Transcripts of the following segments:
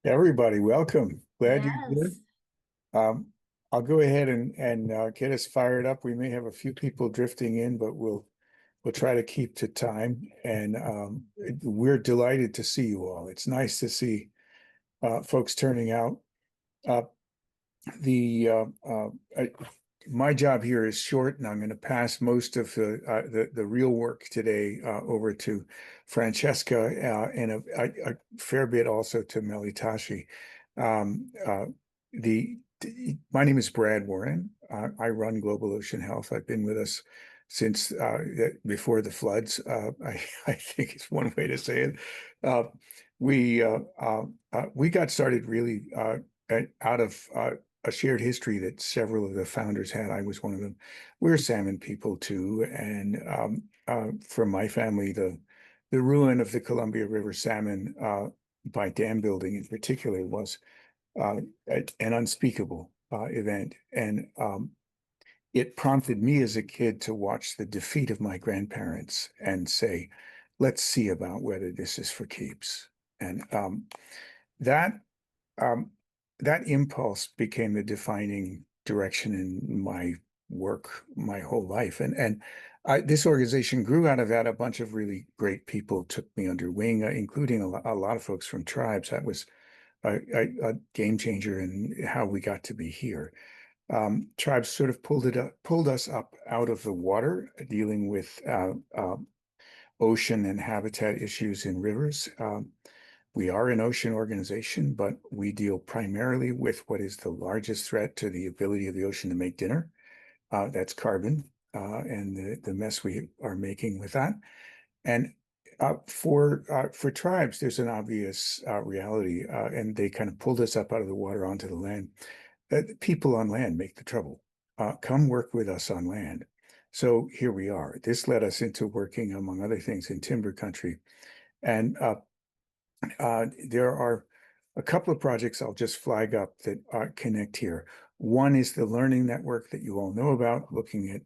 Everybody, welcome. Glad you're here. Yes. Um, I'll go ahead and get us fired up. We may have a few people drifting in, but we'll try to keep to time. And we're delighted to see you all. It's nice to see folks turning out. Uh, the My job here is short, and I'm going to pass most of the real work today over to Francesca and a fair bit also to Melitashi. Um, uh, my name is Brad Warren. I run Global Ocean Health. I've been with us since before the floods. I think it's one way to say it. Uh, we got started really out of a shared history that several of the founders had. I was one of them. We're salmon people too, and from my family, the ruin of the Columbia River salmon by dam building in particular was an unspeakable event, and it prompted me as a kid to watch the defeat of my grandparents and say, "Let's see about whether this is for keeps." And that um, that impulse became the defining direction in my work my whole life. This organization grew out of that. A bunch of really great people took me under wing, including a lot of folks from tribes. That was a game changer in how we got to be here. Tribes sort of pulled us up out of the water, dealing with ocean and habitat issues in rivers. We are an ocean organization, but we deal primarily with what is the largest threat to the ability of the ocean to make dinner. That's carbon and the mess we are making with that. And for tribes, there's an obvious reality, and they kind of pulled us up out of the water onto the land. People on land make the trouble. Come work with us on land. So here we are. This led us into working, among other things, in timber country. And there are a couple of projects I'll just flag up that connect here. One is the learning network that you all know about, looking at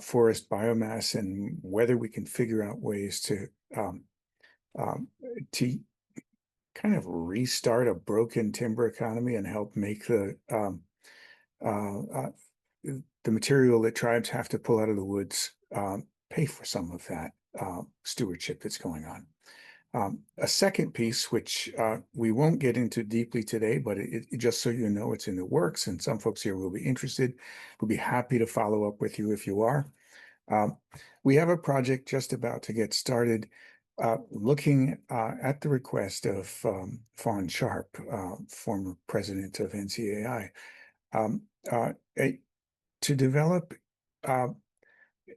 forest biomass and whether we can figure out ways um, to kind of restart a broken timber economy and help make uh, uh, the material that tribes have to pull out of the woods pay for some of that stewardship that's going on. A second piece, which we won't get into deeply today, but just so you know, it's in the works, and some folks here will be interested. We'll be happy to follow up with you if you are. Um, we have a project just about to get started looking at the request of Fawn Sharp, former president of NCAI, um, uh, a, to develop uh,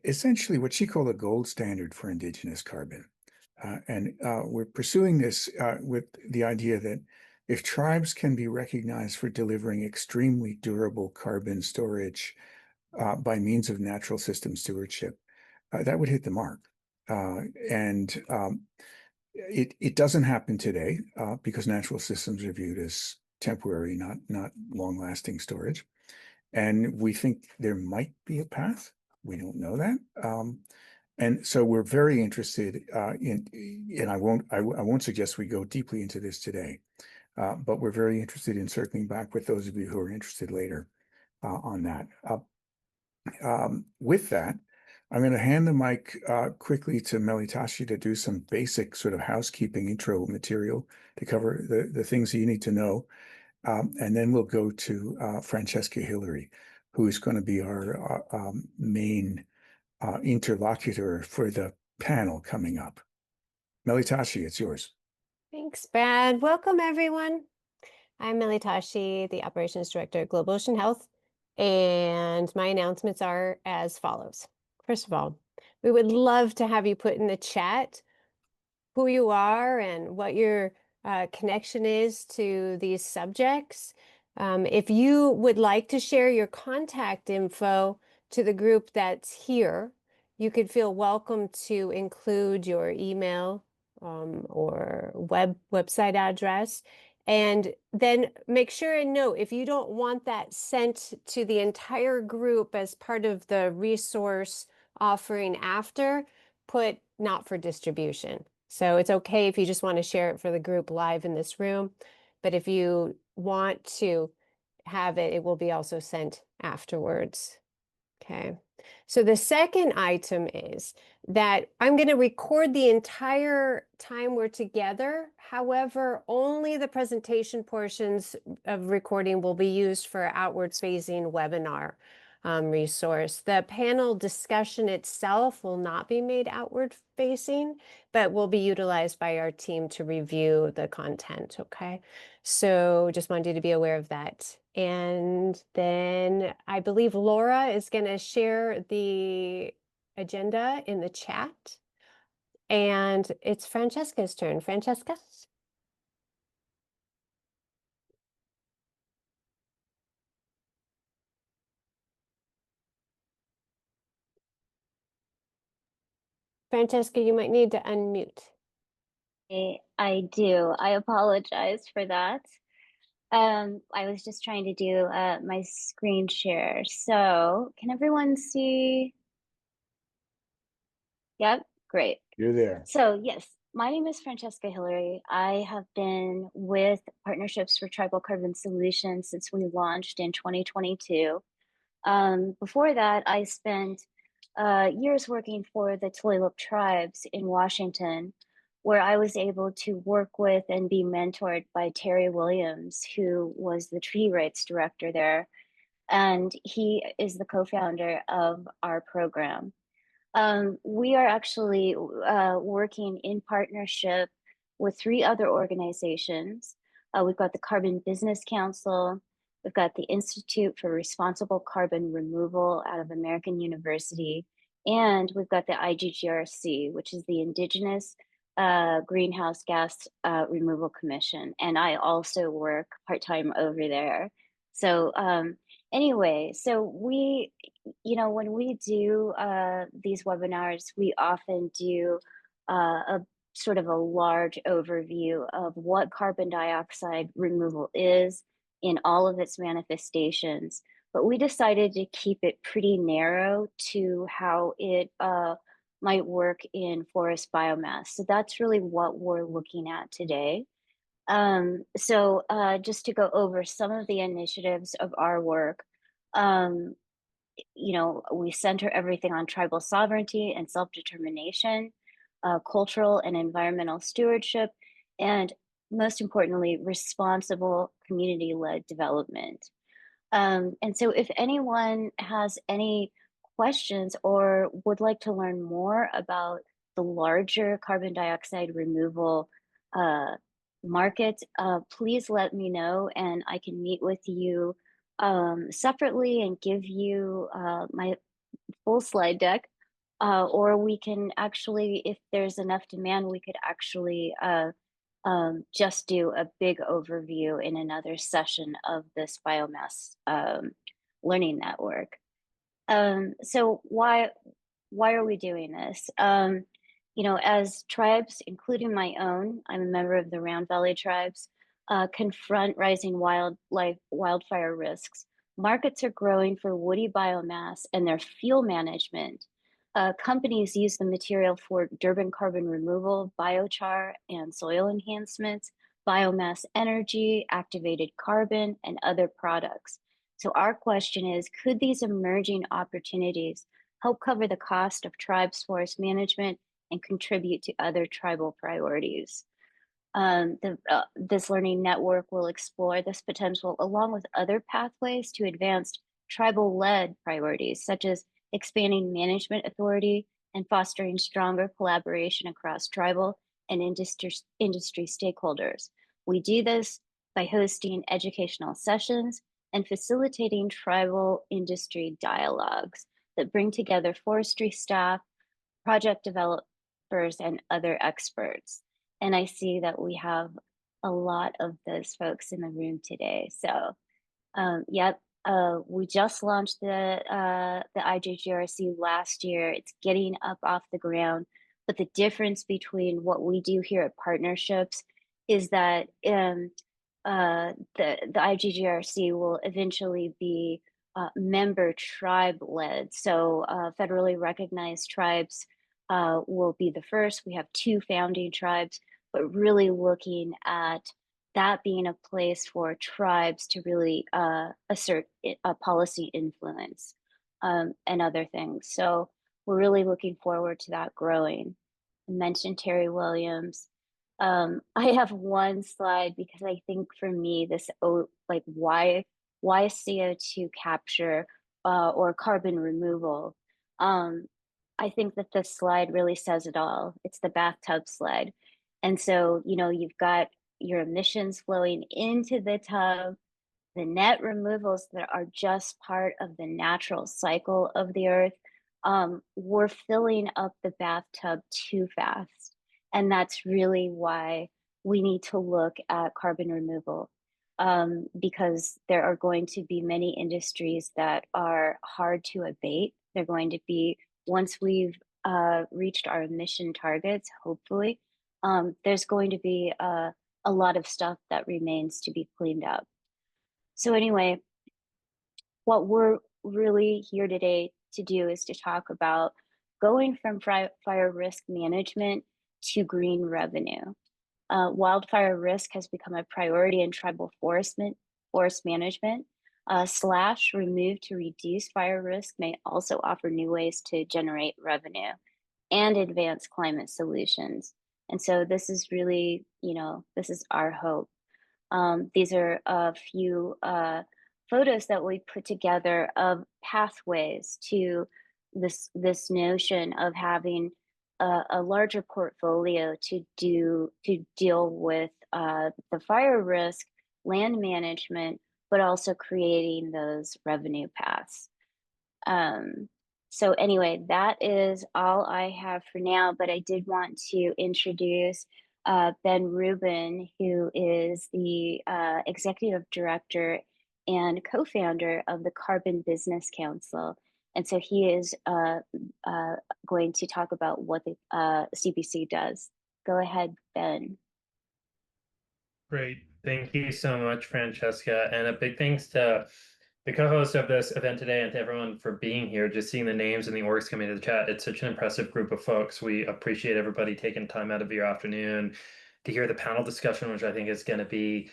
essentially what she called a gold standard for indigenous carbon. We're pursuing this with the idea that if tribes can be recognized for delivering extremely durable carbon storage by means of natural system stewardship, that would hit the mark. And it doesn't happen today because natural systems are viewed as temporary, not long-lasting storage. And we think there might be a path. We don't know that. And so we're very interested and I won't suggest we go deeply into this today, but we're very interested in circling back with those of you who are interested later on that. With that, I'm going to hand the mic quickly to Melitashi to do some basic sort of housekeeping intro material to cover the things that you need to know. And then we'll go to Francesca Hillery, who is going to be our main interlocutor for the panel coming up. Melitashi, it's yours. Thanks, Brad. Welcome, everyone. I'm Melitashi, the Operations Director at Global Ocean Health, and my announcements are as follows. First of all, we would love to have you put in the chat who you are and what your connection is to these subjects. If you would like to share your contact info to the group that's here, you could feel welcome to include your email or website address. And then make sure and note, if you don't want that sent to the entire group as part of the resource offering after, put not for distribution. So it's okay if you just want to share it for the group live in this room, but if you want to have it, it will be also sent afterwards. Okay. So the second item is that I'm going to record the entire time we're together. However, only the presentation portions of recording will be used for outward facing webinar resource. The panel discussion itself will not be made outward facing, but will be utilized by our team to review the content. Okay. So just wanted you to be aware of that. And then I believe Laura is going to share the agenda in the chat. And it's Francesca's turn. Francesca? Francesca, you might need to unmute. I do. I apologize for that. I was just trying to do my screen share. So can everyone see? Yep, great. You're there. So yes, my name is Francesca Hillery. I have been with Partnerships for Tribal Carbon Solutions since we launched in 2022. Before that, I spent years working for the Tulalip tribes in Washington, where I was able to work with and be mentored by Terry Williams, who was the treaty rights director there. And he is the co-founder of our program. We are actually working in partnership with 3 other organizations. We've got the Carbon Business Council, we've got the Institute for Responsible Carbon Removal out of American University, and we've got the IGGRC, which is the Indigenous Greenhouse Gas Removal Commission. And I also work part-time over there. So anyway, so we, when we do these webinars, we often do a sort of a large overview of what carbon dioxide removal is in all of its manifestations. But we decided to keep it pretty narrow to how it might work in forest biomass. So that's really what we're looking at today. So just to go over some of the initiatives of our work, we center everything on tribal sovereignty and self-determination, cultural and environmental stewardship, and most importantly, responsible community-led development. And so if anyone has any questions or would like to learn more about the larger carbon dioxide removal market, please let me know and I can meet with you separately and give you my full slide deck. Or we can actually, if there's enough demand, we could actually just do a big overview in another session of this biomass learning network. So why are we doing this? As tribes, including my own, I'm a member of the Round Valley tribes, confront rising wildfire risks. Markets are growing for woody biomass and their fuel management. Companies use the material for Durban carbon removal, biochar, and soil enhancements, biomass energy, activated carbon, and other products. So our question is, could these emerging opportunities help cover the cost of tribes' forest management and contribute to other tribal priorities? This learning network will explore this potential along with other pathways to advanced tribal-led priorities, such as expanding management authority and fostering stronger collaboration across tribal and industry stakeholders. We do this by hosting educational sessions and facilitating tribal industry dialogues that bring together forestry staff, project developers, and other experts. And I see that we have a lot of those folks in the room today. So, yep, we just launched the IGGRC last year. It's getting up off the ground. But the difference between what we do here at Partnerships is that the IGGRC will eventually be member tribe led. So federally recognized tribes will be the first. We have 2 founding tribes, but really looking at that being a place for tribes to really assert a policy influence and other things. So we're really looking forward to that growing. I mentioned Terry Williams. I have one slide because I think for me this like why CO2 capture or carbon removal. I think that this slide really says it all. It's the bathtub slide. And so, you know, you've got your emissions flowing into the tub, the net removals that are just part of the natural cycle of the earth. We're filling up the bathtub too fast. And that's really why we need to look at carbon removal, because there are going to be many industries that are hard to abate. They're going to be, once we've reached our emission targets, hopefully, there's going to be a lot of stuff that remains to be cleaned up. So anyway, what we're really here today to do is to talk about going from fire risk management to green revenue. Wildfire risk has become a priority in tribal forest management. Slash remove to reduce fire risk may also offer new ways to generate revenue and advance climate solutions. And so this is really, you know, this is our hope. These are a few photos that we put together of pathways to this notion of having a larger portfolio to deal with the fire risk, land management, but also creating those revenue paths. So anyway, that is all I have for now, but I did want to introduce Ben Rubin, who is the executive director and co-founder of the Carbon Business Council. And so he is going to talk about what the CBC does. Go ahead, Ben. Great. Thank you so much, Francesca. And a big thanks to the co-host of this event today and to everyone for being here. Just seeing the names and the orgs coming to the chat, it's such an impressive group of folks. We appreciate everybody taking time out of your afternoon to hear the panel discussion, which I think is going to be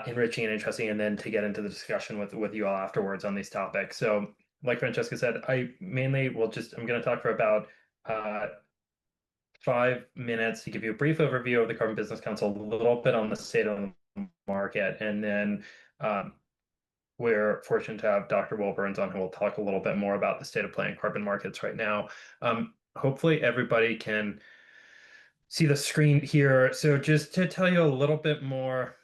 enriching and interesting, and then to get into the discussion with you all afterwards on these topics. So like Francesca said, I mainly will I'm going to talk for about 5 minutes to give you a brief overview of the Carbon Business Council, a little bit on the state of the market, and then we're fortunate to have Dr. Will Burns on, who will talk a little bit more about the state of play in carbon markets right now. Hopefully everybody can see the screen here. So just to tell you a little bit more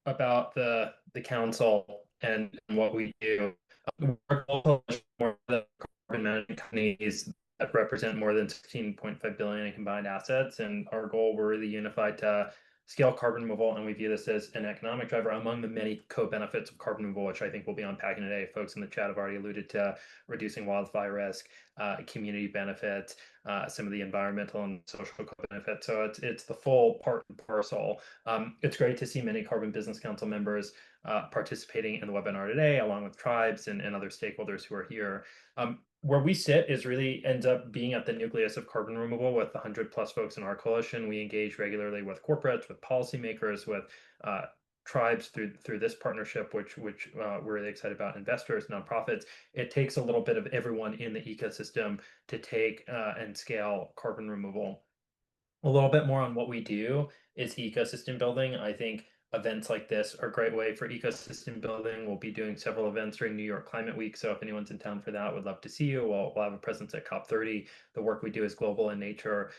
about the council and what we do. We're more the carbon management companies that represent more than 16.5 billion in combined assets, and our goal, we're really unified to scale carbon removal, and we view this as an economic driver among the many co-benefits of carbon removal, which I think we'll be unpacking today. Folks in the chat have already alluded to reducing wildfire risk, community benefits, some of the environmental and social benefits. So it's the full part and parcel. It's great to see many Carbon Business Council members participating in the webinar today, along with tribes and other stakeholders who are here. Where we sit is really ends up being at the nucleus of carbon removal with 100+ folks in our coalition. We engage regularly with corporates, with policymakers, with tribes through this partnership, which we're really excited about, investors, nonprofits. It takes a little bit of everyone in the ecosystem to take and scale carbon removal. A little bit more on what we do is ecosystem building. I think events like this are a great way for ecosystem building. We'll be doing several events during New York Climate Week, so if anyone's in town for that, would love to see you. We'll have a presence at COP30. The work we do is global in nature.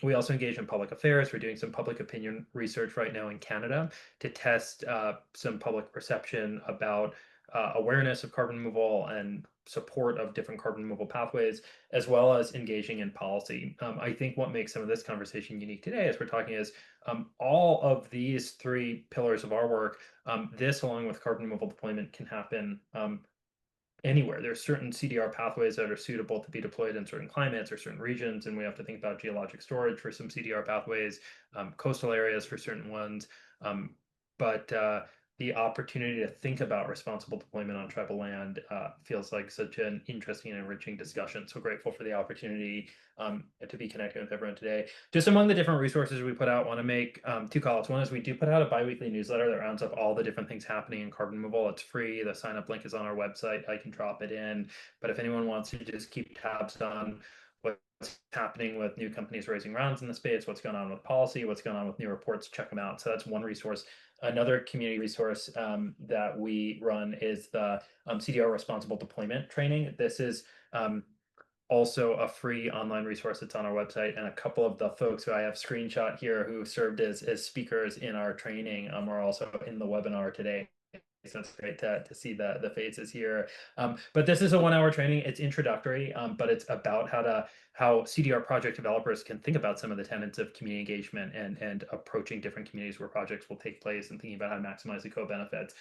We also engage in public affairs. We're doing some public opinion research right now in Canada to test some public perception about awareness of carbon removal and support of different carbon removal pathways, as well as engaging in policy. I think what makes some of this conversation unique today, as we're talking, is all of these 3 pillars of our work, this along with carbon removal deployment can happen anywhere. There's certain CDR pathways that are suitable to be deployed in certain climates or certain regions, and we have to think about geologic storage for some CDR pathways, coastal areas for certain ones. But the opportunity to think about responsible deployment on tribal land feels like such an interesting and enriching discussion. So grateful for the opportunity to be connected with everyone today. Just among the different resources we put out, want to make two calls. One is we do put out a biweekly newsletter that rounds up all the different things happening in carbon removal. It's free. The sign up link is on our website. I can drop it in. But if anyone wants to just keep tabs on what's happening with new companies raising rounds in the space, what's going on with policy, what's going on with new reports, check them out. So that's one resource. Another community resource that we run is the CDR responsible deployment training. This is also a free online resource that's on our website, and a couple of the folks who I have screenshot here who served as speakers in our training are also in the webinar today. So it's great to see the faces here. But this is a 1 hour training. It's introductory, but it's about how CDR project developers can think about some of the tenets of community engagement and approaching different communities where projects will take place and thinking about how to maximize the co-benefits.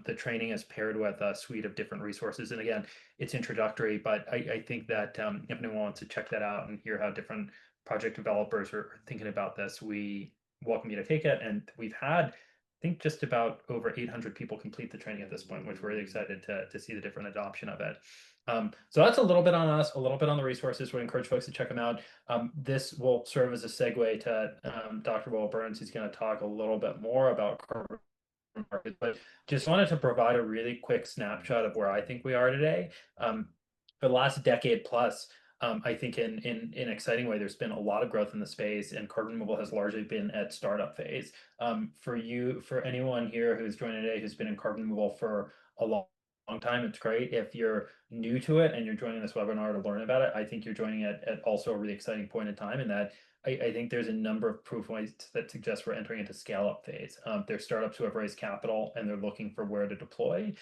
The training is paired with a suite of different resources. And again, it's introductory, but I think that if anyone wants to check that out and hear how different project developers are thinking about this, we welcome you to take it. And we've had I think just about over 800 people complete the training at this point, which we're really excited to see the different adoption of it. So that's a little bit on us, a little bit on the resources. We encourage folks to check them out. This will serve as a segue to Dr. Will Burns. He's going to talk a little bit more about carbon markets, but just wanted to provide a really quick snapshot of where I think we are today. For the last decade plus, I think in an exciting way, there's been a lot of growth in the space, and carbon removal has largely been at startup phase. For anyone here who's joining today who's been in carbon removal for a long time, it's great. If you're new to it and you're joining this webinar to learn about it, I think you're joining it at also a really exciting point in time, in that I think there's a number of proof points that suggest we're entering into scale-up phase. There's startups who have raised capital and they're looking for where to deploy.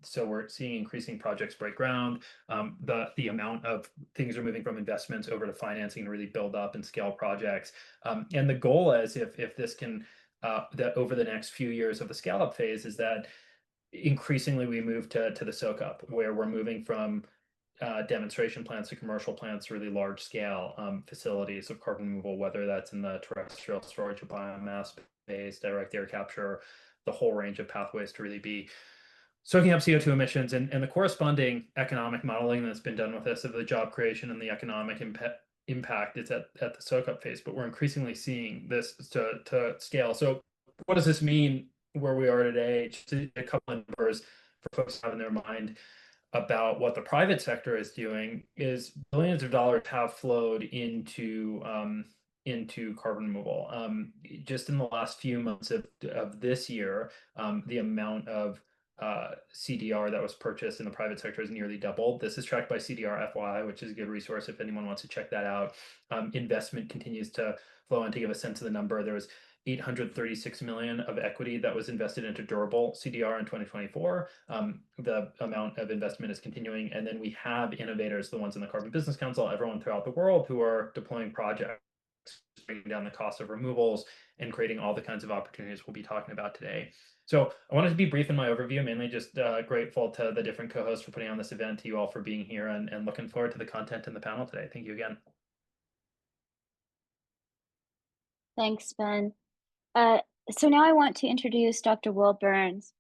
So we're seeing increasing projects break ground. The amount of things are moving from investments over to financing to really build up and scale projects. And the goal is, if this can, that over the next few years of the scale-up phase, is that increasingly we move to the soak-up, where we're moving from demonstration plants to commercial plants, really large scale facilities of carbon removal, whether that's in the terrestrial storage of biomass space, direct air capture, the whole range of pathways to really be soaking up CO2 emissions, and the corresponding economic modeling that's been done with this, of the job creation and the economic impact is at the soak-up phase. But we're increasingly seeing this to scale. So what does this mean where we are today? Just a couple of numbers for folks to have in their mind about what the private sector is doing. Is billions of dollars have flowed into carbon removal. Just in the last few months of this year, the amount of CDR that was purchased in the private sector has nearly doubled. This is tracked by CDR FY, which is a good resource if anyone wants to check that out. Investment continues to flow, and to give a sense of the number, there was 836 million of equity that was invested into durable CDR in 2024. The amount of investment is continuing. And then we have innovators, the ones in the Carbon Business Council, everyone throughout the world, who are deploying projects, bringing down the cost of removals and creating all the kinds of opportunities we'll be talking about today. So I wanted to be brief in my overview, mainly just grateful to the different co-hosts for putting on this event, to you all for being here, and looking forward to the content in the panel today. Thank you again. Thanks, Ben. So now I want to introduce Dr. Will Burns.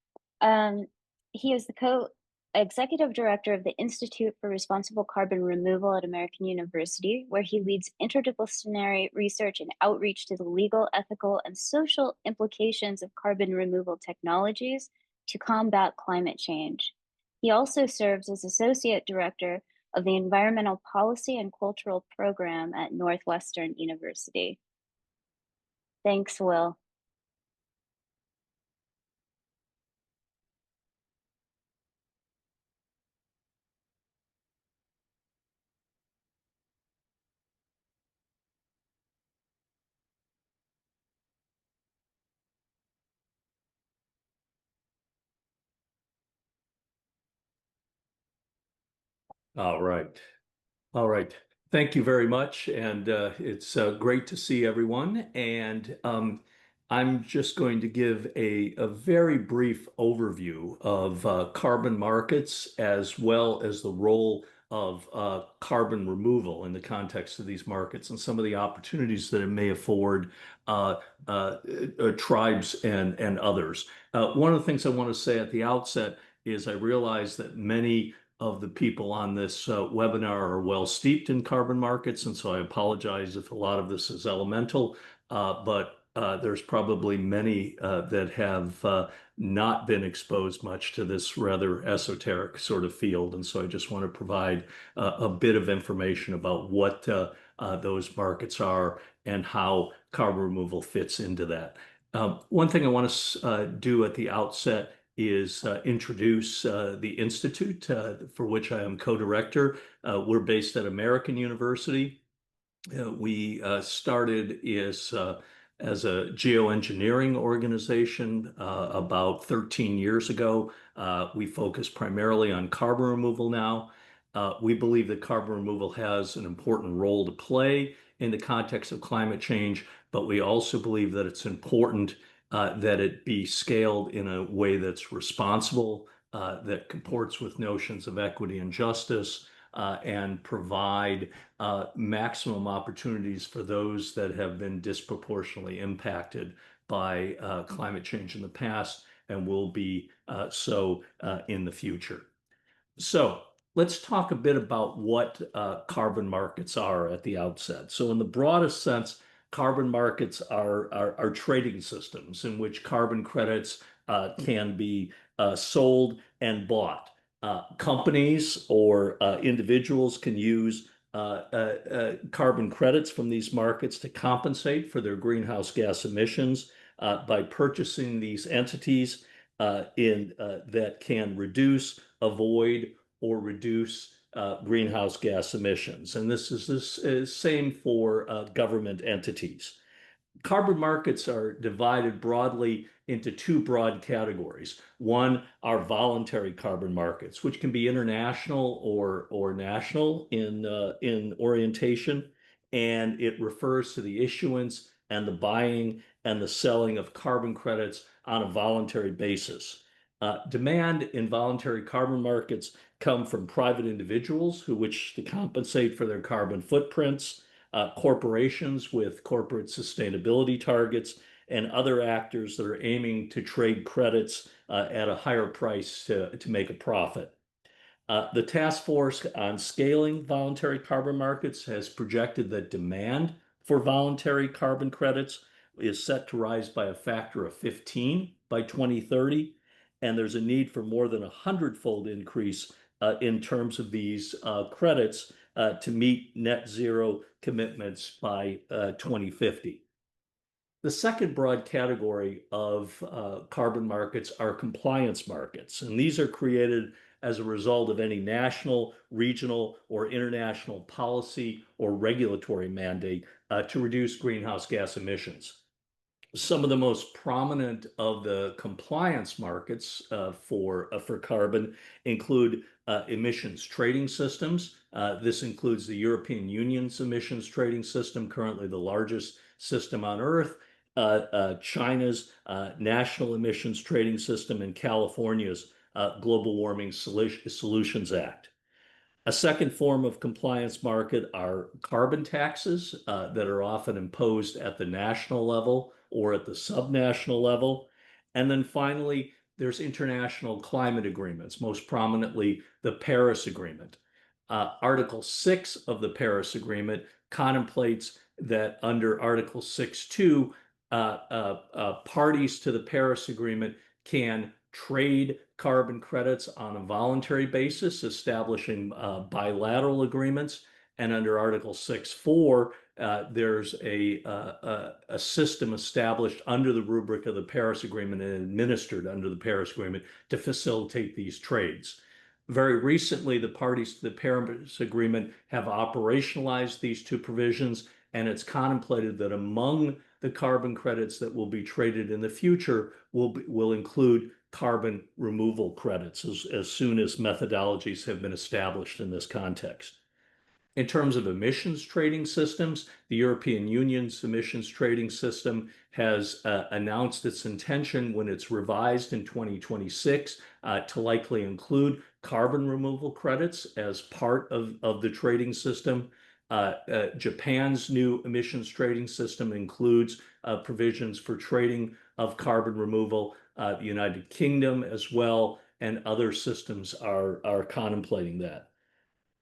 He is the co-executive director of the Institute for Responsible Carbon Removal at American University, where he leads interdisciplinary research and outreach to the legal, ethical, and social implications of carbon removal technologies to combat climate change. He also serves as associate director of the Environmental Policy and Cultural Program at Northwestern University. Thanks, Will. All right. All right. Thank you very much. And it's great to see everyone. And I'm just going to give a very brief overview of carbon markets, as well as the role of carbon removal in the context of these markets and some of the opportunities that it may afford tribes and others. One of the things I want to say at the outset is I realize that many of the people on this webinar are well steeped in carbon markets, and so I apologize if a lot of this is elemental, but there's probably many that have not been exposed much to this rather esoteric sort of field. And so I just want to provide a bit of information about what those markets are and how carbon removal fits into that. One thing I want to do at the outset is introduce the Institute for which I am co-director. We're based at American University. We started as a geoengineering organization about 13 years ago. We focus primarily on carbon removal now. We believe that carbon removal has an important role to play in the context of climate change, but we also believe that it's important that it be scaled in a way that's responsible, that comports with notions of equity and justice, and provide maximum opportunities for those that have been disproportionately impacted by climate change in the past and will be so in the future. So let's talk a bit about what carbon markets are at the outset. So in the broadest sense, carbon markets are trading systems in which carbon credits can be sold and bought. Companies or individuals can use carbon credits from these markets to compensate for their greenhouse gas emissions by purchasing these entities that can reduce, avoid, or reduce greenhouse gas emissions. And this is same for government entities. Carbon markets are divided broadly into two broad categories. One are voluntary carbon markets, which can be international or national in orientation, and it refers to the issuance and the buying and the selling of carbon credits on a voluntary basis. Demand in voluntary carbon markets come from private individuals who wish to compensate for their carbon footprints, corporations with corporate sustainability targets, and other actors that are aiming to trade credits at a higher price to make a profit. The task force on scaling voluntary carbon markets has projected that demand for voluntary carbon credits is set to rise by a factor of 15 by 2030, and there's a need for more than 100-fold increase in terms of these credits to meet net zero commitments by 2050. The second broad category of carbon markets are compliance markets, and these are created as a result of any national, regional, or international policy or regulatory mandate to reduce greenhouse gas emissions. Some of the most prominent of the compliance markets for carbon include emissions trading systems. This includes the European Union's emissions trading system, currently the largest system on Earth, China's national emissions trading system, and California's Global Warming Solutions Act. A second form of compliance market are carbon taxes that are often imposed at the national level or at the subnational level. And then finally, there's international climate agreements, most prominently the Paris Agreement. Article 6 of the Paris Agreement contemplates that under Article 6.2, parties to the Paris Agreement can trade carbon credits on a voluntary basis, establishing bilateral agreements. And under Article 6.4, there's a system established under the rubric of the Paris Agreement and administered under the Paris Agreement to facilitate these trades. Very recently, the parties to the Paris Agreement have operationalized these two provisions, and it's contemplated that among the carbon credits that will be traded in the future will include carbon removal credits as soon as methodologies have been established in this context. In terms of emissions trading systems, the European Union's emissions trading system has announced its intention when it's revised in 2026 to likely include carbon removal credits as part of the trading system. Japan's new emissions trading system includes provisions for trading of carbon removal. The United Kingdom as well, and other systems are contemplating that.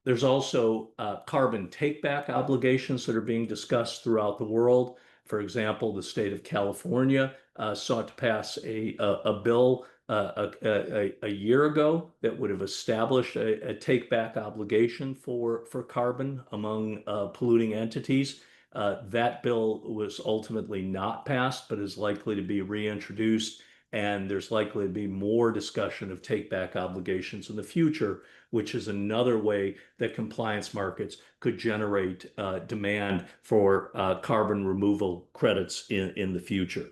There's also carbon take-back obligations that are being discussed throughout the world. For example, the state of California sought to pass a bill a year ago that would have established a take-back obligation for carbon among polluting entities. That bill was ultimately not passed, but is likely to be reintroduced. And there's likely to be more discussion of take-back obligations in the future, which is another way that compliance markets could generate demand for carbon removal credits in the future.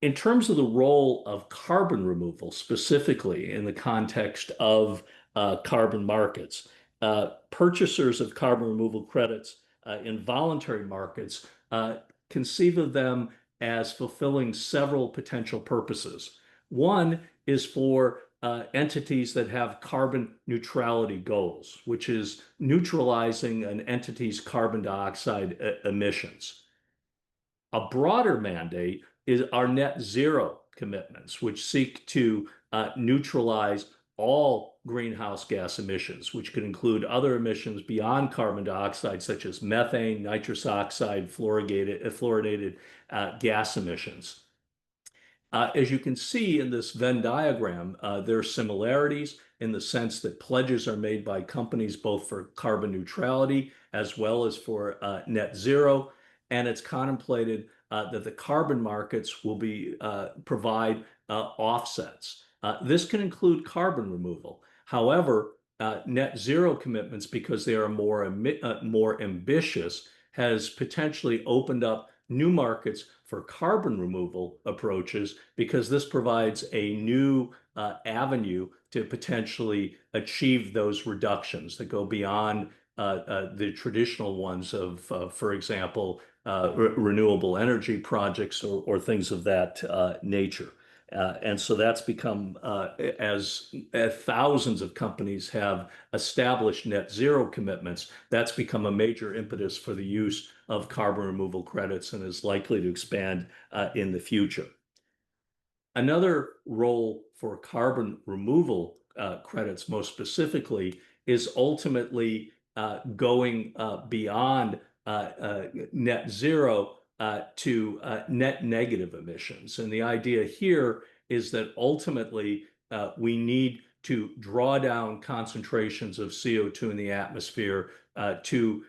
In terms of the role of carbon removal, specifically in the context of carbon markets, purchasers of carbon removal credits in voluntary markets conceive of them as fulfilling several potential purposes. One is for entities that have carbon neutrality goals, which is neutralizing an entity's carbon dioxide emissions. A broader mandate is our net zero commitments, which seek to neutralize all greenhouse gas emissions, which could include other emissions beyond carbon dioxide, such as methane, nitrous oxide, fluorinated gas emissions. As you can see in this Venn diagram, there are similarities in the sense that pledges are made by companies both for carbon neutrality as well as for net zero. And it's contemplated that the carbon markets will provide offsets. This can include carbon removal. However, net zero commitments, because they are more ambitious, has potentially opened up new markets for carbon removal approaches, because this provides a new avenue to potentially achieve those reductions that go beyond the traditional ones of, for example, renewable energy projects or things of that nature. And so that's become, as thousands of companies have established net zero commitments, that's become a major impetus for the use of carbon removal credits and is likely to expand in the future. Another role for carbon removal credits, most specifically, is ultimately going beyond net zero to net negative emissions. And the idea here is that ultimately we need to draw down concentrations of CO2 in the atmosphere to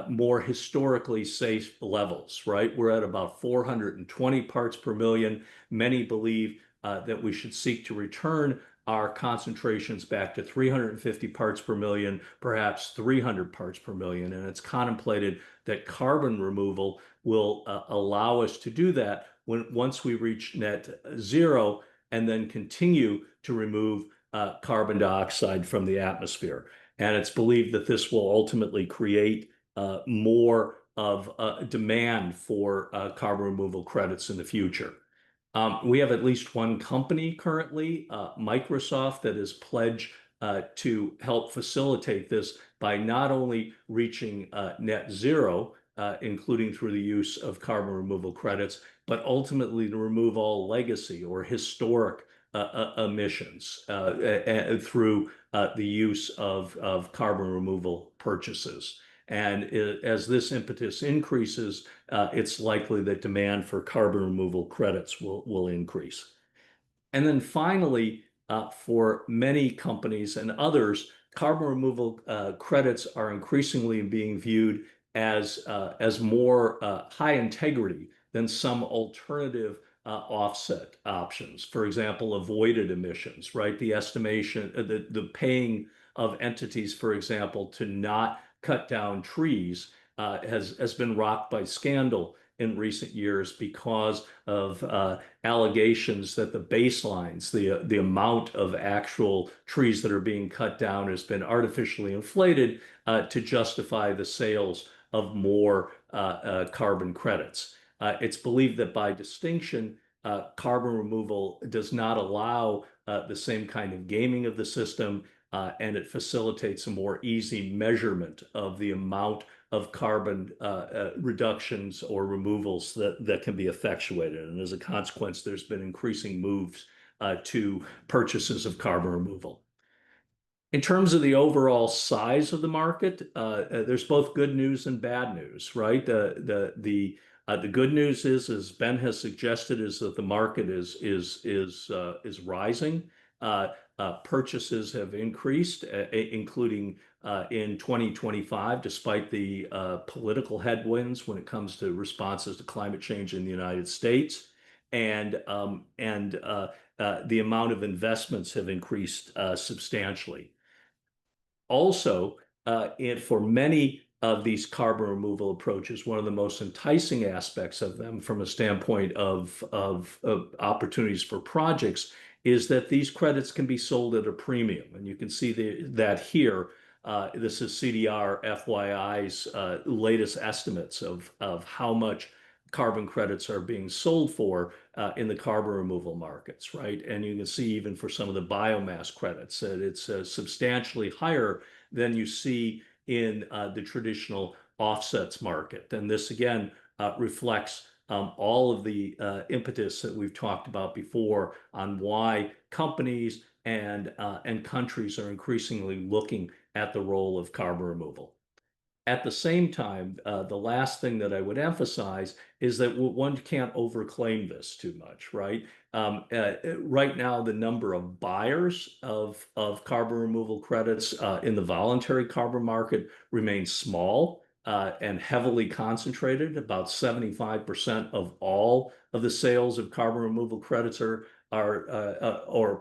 more historically safe levels, right? We're at about 420 parts per million. Many believe that we should seek to return our concentrations back to 350 parts per million, perhaps 300 parts per million. And it's contemplated that carbon removal will allow us to do that once we reach net zero, and then continue to remove carbon dioxide from the atmosphere. And it's believed that this will ultimately create more of a demand for carbon removal credits in the future. We have at least one company currently, Microsoft, that has pledged to help facilitate this by not only reaching net zero, including through the use of carbon removal credits, but ultimately to remove all legacy or historic emissions through the use of carbon removal purchases. And as this impetus increases, it's likely that demand for carbon removal credits will increase. And then finally, for many companies and others, carbon removal credits are increasingly being viewed as more high integrity than some alternative offset options. For example, avoided emissions, right? The estimation, the paying of entities, for example, to not cut down trees has been rocked by scandal in recent years because of allegations that the baselines, the amount of actual trees that are being cut down, has been artificially inflated to justify the sales of more carbon credits. It's believed that by distinction, carbon removal does not allow the same kind of gaming of the system, and it facilitates a more easy measurement of the amount of carbon reductions or removals that can be effectuated. And as a consequence, there's been increasing moves to purchases of carbon removal. In terms of the overall size of the market, there's both good news and bad news, right? The good news is, as Ben has suggested, is that the market is rising. Purchases have increased, including in 2025, despite the political headwinds when it comes to responses to climate change in the United States, and the amount of investments have increased substantially. Also, for many of these carbon removal approaches, one of the most enticing aspects of them from a standpoint of opportunities for projects is that these credits can be sold at a premium. And you can see that here. This is CDR FYI's latest estimates of how much carbon credits are being sold for in the carbon removal markets, right? And you can see even for some of the biomass credits that it's substantially higher than you see in the traditional offsets market. And this again reflects all of the impetus that we've talked about before on why companies and countries are increasingly looking at the role of carbon removal. At the same time, the last thing that I would emphasize is that one can't overclaim this too much, right? Right now, the number of buyers of carbon removal credits in the voluntary carbon market remains small and heavily concentrated. About 75% of all of the sales of carbon removal credits or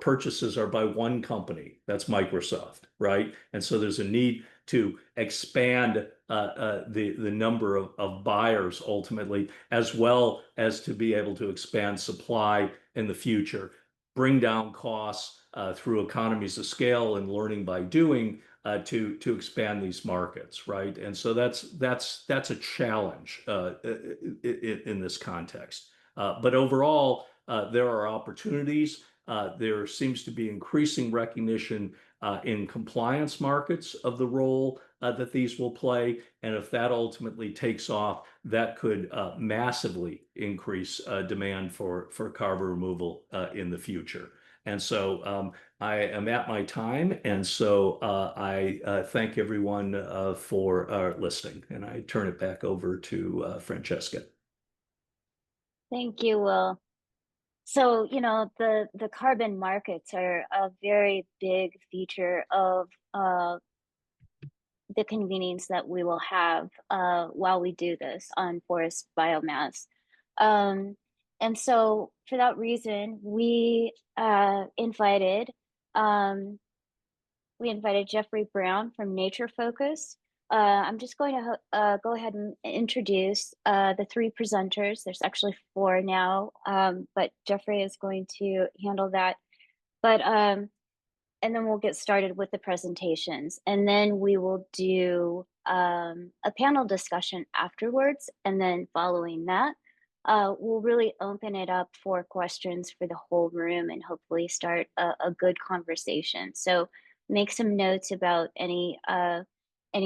purchases are by one company. That's Microsoft, right? And so there's a need to expand the number of buyers ultimately, as well as to be able to expand supply in the future, bring down costs through economies of scale and learning by doing to expand these markets, right? And so that's a challenge in this context. But overall, there are opportunities. There seems to be increasing recognition in compliance markets of the role that these will play. And if that ultimately takes off, that could massively increase demand for carbon removal in the future. And so I am at my time. And so I thank everyone for listening. And I turn it back over to Francesca. Thank you, Will. So, the carbon markets are a very big feature of the convenience that we will have while we do this on forest biomass. And so for that reason, we invited Jeffrey Brown from Nature Focus. I'm just going to go ahead and introduce the three presenters. There's actually four now, but Jeffrey is going to handle that. But and then we'll get started with the presentations, and then we will do a panel discussion afterwards. And then following that, we'll really open it up for questions for the whole room and hopefully start a good conversation. So make some notes about any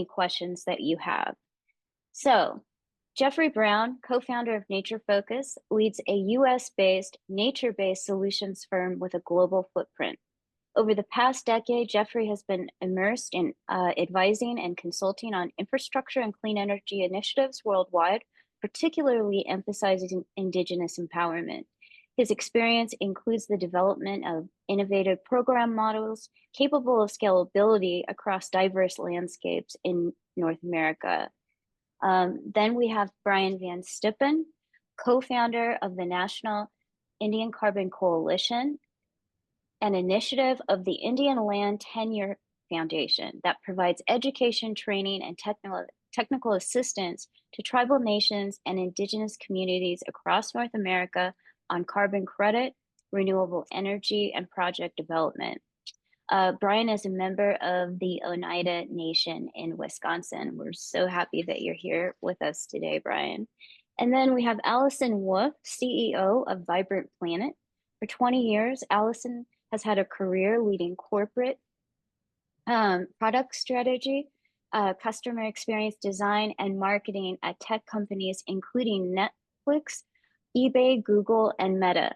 questions that you have. So Jeffrey Brown, co-founder of Nature Focus, leads a US-based, nature-based solutions firm with a global footprint. Over the past decade, Jeffrey has been immersed in advising and consulting on infrastructure and clean energy initiatives worldwide, particularly emphasizing Indigenous empowerment. His experience includes the development of innovative program models capable of scalability across diverse landscapes in North America. Then we have Brian Van Stippen, co-founder of the National Indian Carbon Coalition, an initiative of the Indian Land Tenure Foundation that provides education, training, and technical assistance to tribal nations and Indigenous communities across North America on carbon credit, renewable energy, and project development. Brian is a member of the Oneida Nation in Wisconsin. We're so happy that you're here with us today, Brian. And then we have Allison Wolf, CEO of Vibrant Planet. For 20 years, Allison has had a career leading corporate product strategy, customer experience design, and marketing at tech companies, including Netflix, eBay, Google, and Meta.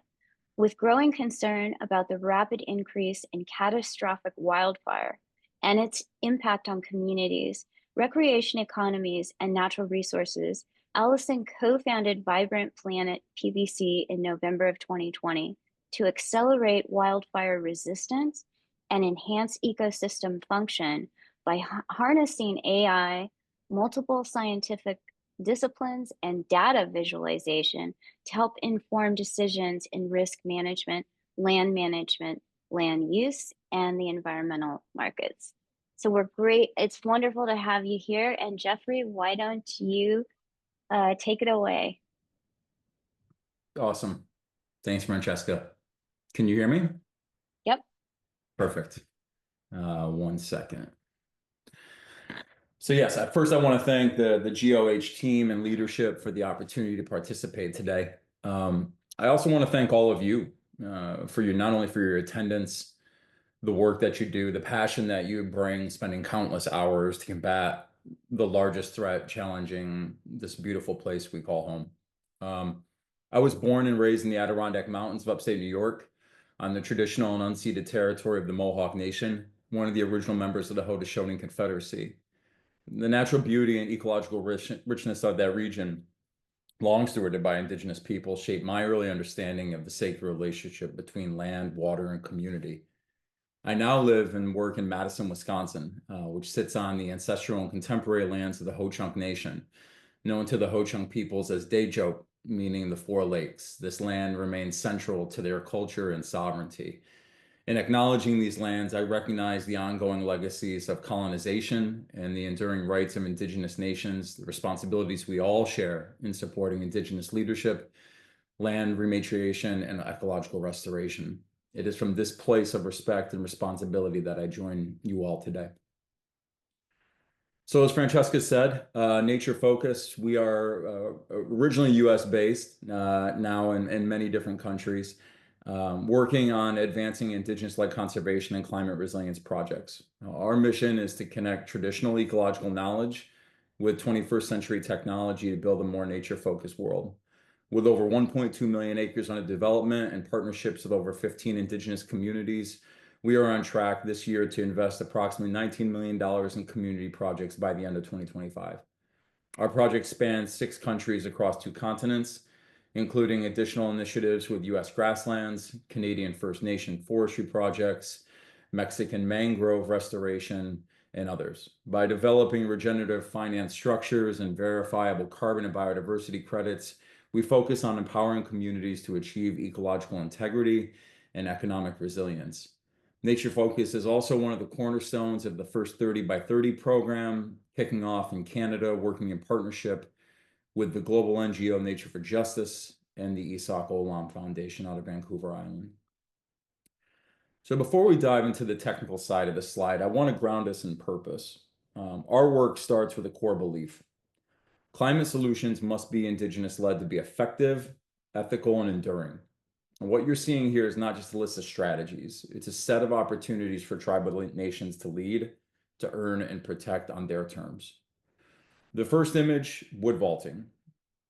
With growing concern about the rapid increase in catastrophic wildfire and its impact on communities, recreation economies, and natural resources, Allison co-founded Vibrant Planet PBC in November of 2020 to accelerate wildfire resistance and enhance ecosystem function by harnessing AI, multiple scientific disciplines, and data visualization to help inform decisions in risk management, land use, and the environmental markets. So we're great. It's wonderful to have you here. And Jeffrey, why don't you take it away? Awesome. Thanks, Francesca. Can you hear me? Yep. Perfect. 1 second. So yes, at first I want to thank the GOH team and leadership for the opportunity to participate today. I also want to thank all of you for not only for your attendance, the work that you do, the passion that you bring, spending countless hours to combat the largest threat challenging this beautiful place we call home. I was born and raised in the Adirondack Mountains of upstate New York on the traditional and unceded territory of the Mohawk Nation, one of the original members of the Haudenosaunee Confederacy. The natural beauty and ecological richness of that region, long stewarded by Indigenous people, shaped my early understanding of the sacred relationship between land, water, and community. I now live and work in Madison, Wisconsin, which sits on the ancestral and contemporary lands of the Ho-Chunk Nation, known to the Ho-Chunk peoples as Dejok, meaning the Four Lakes. This land remains central to their culture and sovereignty. In acknowledging these lands, I recognize the ongoing legacies of colonization and the enduring rights of Indigenous nations, the responsibilities we all share in supporting Indigenous leadership, land rematriation, and ecological restoration. It is from this place of respect and responsibility that I join you all today. So as Francesca said, nature focused, we are originally US based, now in many different countries, working on advancing Indigenous-led conservation and climate resilience projects. Our mission is to connect traditional ecological knowledge with 21st century technology to build a more nature-focused world. With over 1.2 million acres under development and partnerships with over 15 Indigenous communities, we are on track this year to invest approximately $19 million in community projects by the end of 2025. Our project spans 6 countries across 2 continents, including additional initiatives with US grasslands, Canadian First Nation forestry projects, Mexican mangrove restoration, and others. By developing regenerative finance structures and verifiable carbon and biodiversity credits, we focus on empowering communities to achieve ecological integrity and economic resilience. Nature Focus is also one of the cornerstones of the first 30 by 30 program, kicking off in Canada, working in partnership with the global NGO Nature for Justice and the Isak Olam Foundation out of Vancouver Island. So before we dive into the technical side of the slide, I want to ground us in purpose. Our work starts with a core belief. Climate solutions must be Indigenous-led to be effective, ethical, and enduring. And what you're seeing here is not just a list of strategies. It's a set of opportunities for tribal nations to lead, to earn, and protect on their terms. The first image, wood vaulting,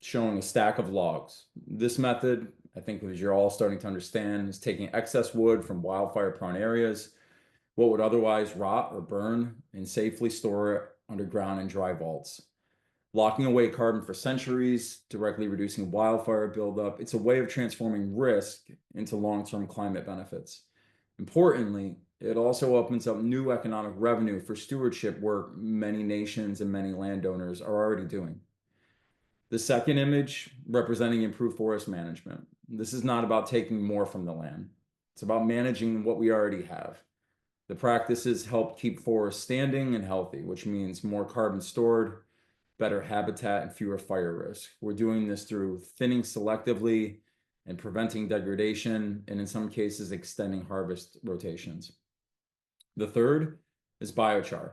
showing a stack of logs. This method, I think as you're all starting to understand, is taking excess wood from wildfire-prone areas, what would otherwise rot or burn, and safely store it underground in dry vaults. Locking away carbon for centuries, directly reducing wildfire buildup. It's a way of transforming risk into long-term climate benefits. Importantly, it also opens up new economic revenue for stewardship work many nations and many landowners are already doing. The second image, representing improved forest management. This is not about taking more from the land. It's about managing what we already have. The practices help keep forests standing and healthy, which means more carbon stored, better habitat, and fewer fire risk. We're doing this through thinning selectively and preventing degradation, and in some cases, extending harvest rotations. The third is biochar.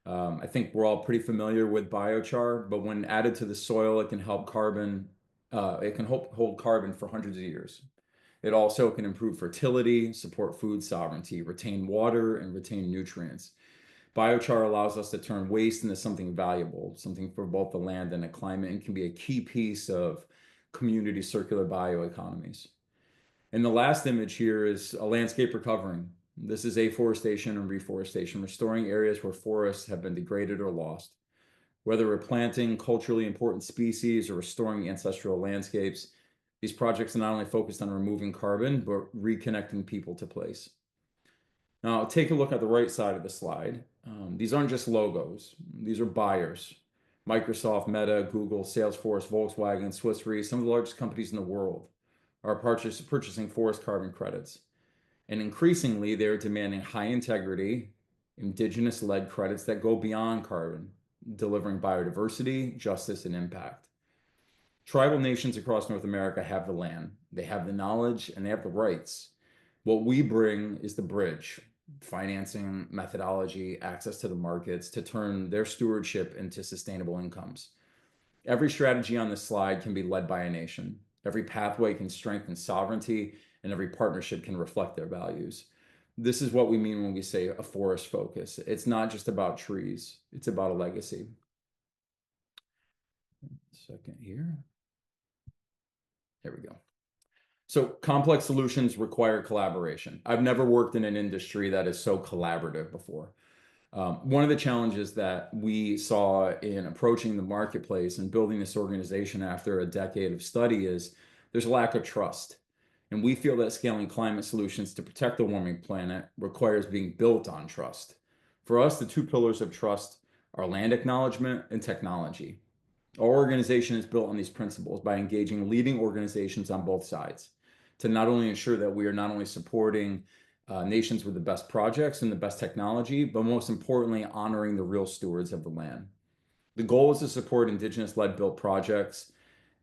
I think we're all pretty familiar with biochar, but when added to the soil, it can help carbon, it can hold carbon for hundreds of years. It also can improve fertility, support food sovereignty, retain water, and retain nutrients. Biochar allows us to turn waste into something valuable, something for both the land and the climate, and can be a key piece of community circular bioeconomies. And the last image here is a landscape recovering. This is afforestation and reforestation, restoring areas where forests have been degraded or lost. Whether we're planting culturally important species or restoring ancestral landscapes, these projects are not only focused on removing carbon, but reconnecting people to place. Now, take a look at the right side of the slide. These aren't just logos. These are buyers. Microsoft, Meta, Google, Salesforce, Volkswagen, Swiss Re, some of the largest companies in the world are purchasing forest carbon credits. And increasingly, they're demanding high integrity, indigenous-led credits that go beyond carbon, delivering biodiversity, justice, and impact. Tribal nations across North America have the land, they have the knowledge, and they have the rights. What we bring is the bridge, financing, methodology, access to the markets to turn their stewardship into sustainable incomes. Every strategy on this slide can be led by a nation. Every pathway can strengthen sovereignty, and every partnership can reflect their values. This is what we mean when we say a forest focus. It's not just about trees, it's about a legacy. Second here. There we go. So complex solutions require collaboration. I've never worked in an industry that is so collaborative before. One of the challenges that we saw in approaching the marketplace and building this organization after a decade of study is there's a lack of trust. And we feel that scaling climate solutions to protect the warming planet requires being built on trust. For us, the two pillars of trust are land acknowledgement and technology. Our organization is built on these principles by engaging leading organizations on both sides to not only ensure that we are not only supporting nations with the best projects and the best technology, but most importantly, honoring the real stewards of the land. The goal is to support Indigenous-led built projects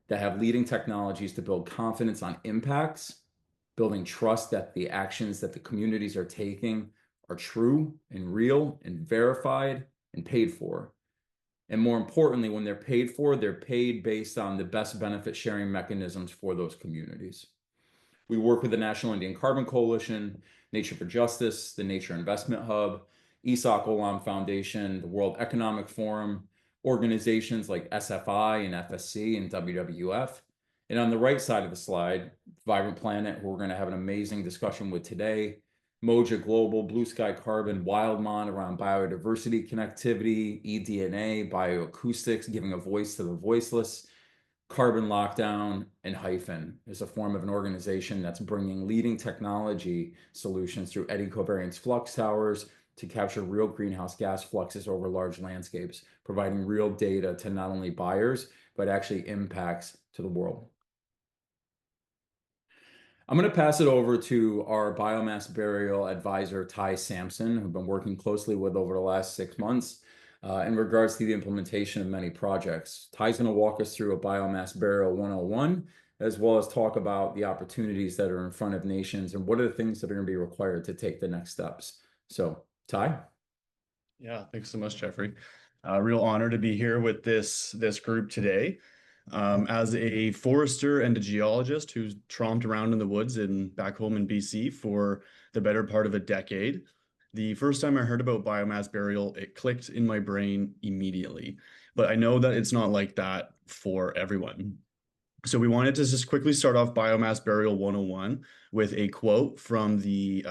that have leading technologies to build confidence on impacts, building trust that the actions that the communities are taking are true and real and verified and paid for. And more importantly, when they're paid based on the best benefit sharing mechanisms for those communities. We work with the National Indian Carbon Coalition, Nature for Justice, the Nature Investment Hub, Isak Olam Foundation, the World Economic Forum, organizations like SFI and FSC and WWF. And on the right side of the slide, Vibrant Planet, who we're going to have an amazing discussion with today, Moja Global, Blue Sky Carbon, Wildmont around biodiversity connectivity, eDNA, bioacoustics, giving a voice to the voiceless, Carbon Lockdown, and Hyphen is a form of an organization that's bringing leading technology solutions through eddy covariance flux towers to capture real greenhouse gas fluxes over large landscapes, providing real data to not only buyers, but actually impacts to the world. I'm going to pass it over to our biomass burial advisor, Ty Samson, who've been working closely with over the last 6 months in regards to the implementation of many projects. Ty's going to walk us through a biomass burial 101, as well as talk about the opportunities that are in front of nations and what are the things that are going to be required to take the next steps. So, Ty? Yeah, thanks so much, Jeffrey. Real honor to be here with this group today. As a forester and a geologist who's tromped around in the woods back home in BC for the better part of a decade, the first time I heard about biomass burial, it clicked in my brain immediately. But I know that it's not like that for everyone. So we wanted to just quickly start off Biomass Burial 101 with a quote from the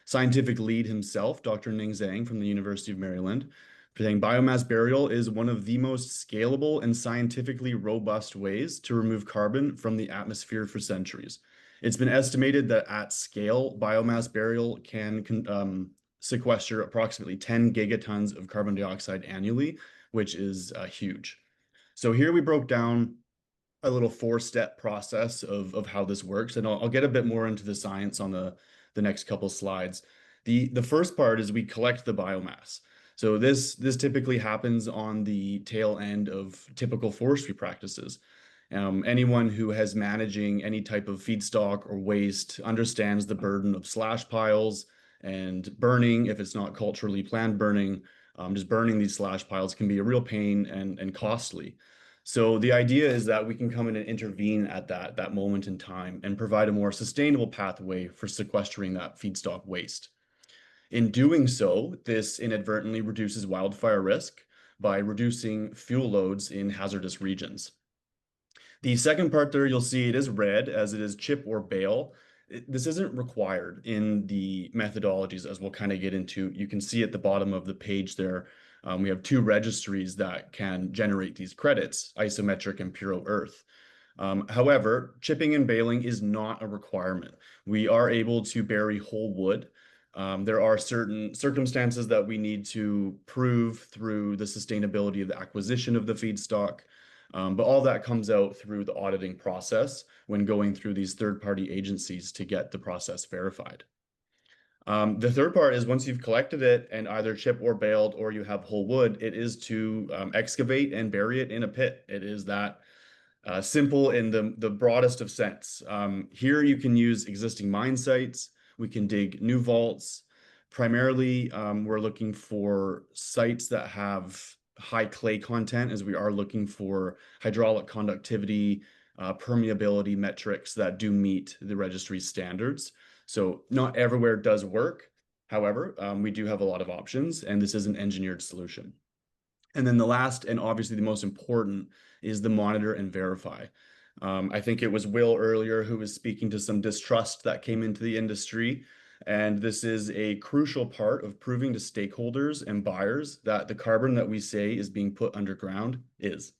scientific lead himself, Dr. Ning Zhang from the University of Maryland, saying biomass burial is one of the most scalable and scientifically robust ways to remove carbon from the atmosphere for centuries. It's been estimated that at scale, biomass burial can sequester approximately 10 gigatons of carbon dioxide annually, which is huge. So here we broke down a little 4-step process of how this works, and I'll get a bit more into the science on the next couple slides. The first part is we collect the biomass. So this typically happens on the tail end of typical forestry practices. Anyone who has managing any type of feedstock or waste understands the burden of slash piles and burning, if it's not culturally planned burning, Just burning these slash piles can be a real pain and costly. So the idea is that we can come in and intervene at that moment in time and provide a more sustainable pathway for sequestering that feedstock waste. In doing so, this inadvertently reduces wildfire risk by reducing fuel loads in hazardous regions. The second part there, you'll see it is red as it is chip or bale. This isn't required in the methodologies, as we'll kind of get into. You can see at the bottom of the page there, we have two registries that can generate these credits, isometric and puro earth. However, chipping and baling is not a requirement. We are able to bury whole wood. There are certain circumstances that we need to prove through the sustainability of the acquisition of the feedstock. But all that comes out through the auditing process when going through these third-party agencies to get the process verified. The third part is once you've collected it and either chip or baled or you have whole wood, it is to excavate and bury it in a pit. It is that simple in the broadest of sense. Here you can use existing mine sites. We can dig new vaults. Primarily, we're looking for sites that have high clay content, as we are looking for hydraulic conductivity, permeability metrics that do meet the registry's standards. So not everywhere does work. However, we do have a lot of options, and this is an engineered solution. And then the last, and obviously the most important, is the monitor and verify. I think it was Will earlier who was speaking to some distrust that came into the industry. And this is a crucial part of proving to stakeholders and buyers that the carbon that we say is being put underground is.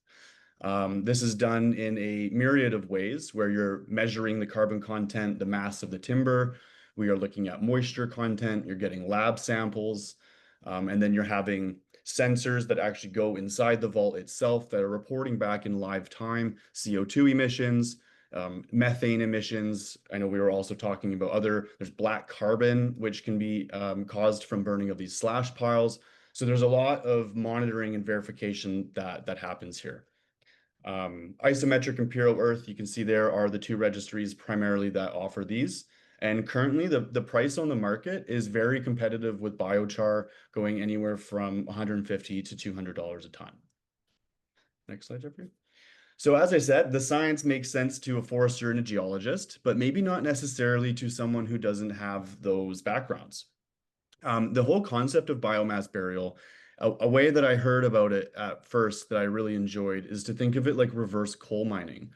This is done in a myriad of ways where you're measuring the carbon content, the mass of the timber. We are looking at moisture content, you're getting lab samples, and then you're having sensors that actually go inside the vault itself that are reporting back in live time CO2 emissions, methane emissions. I know we were also talking about there's black carbon, which can be caused from burning of these slash piles. So there's a lot of monitoring and verification that happens here. Isometric and puro earth, you can see there are the two registries primarily that offer these. And currently the price on the market is very competitive with biochar, going anywhere from $150 to $200 a ton. Next slide, Jeffrey. So as I said, the science makes sense to a forester and a geologist, but maybe not necessarily to someone who doesn't have those backgrounds. The whole concept of biomass burial, a way that I heard about it at first that I really enjoyed is to think of it like reverse coal mining.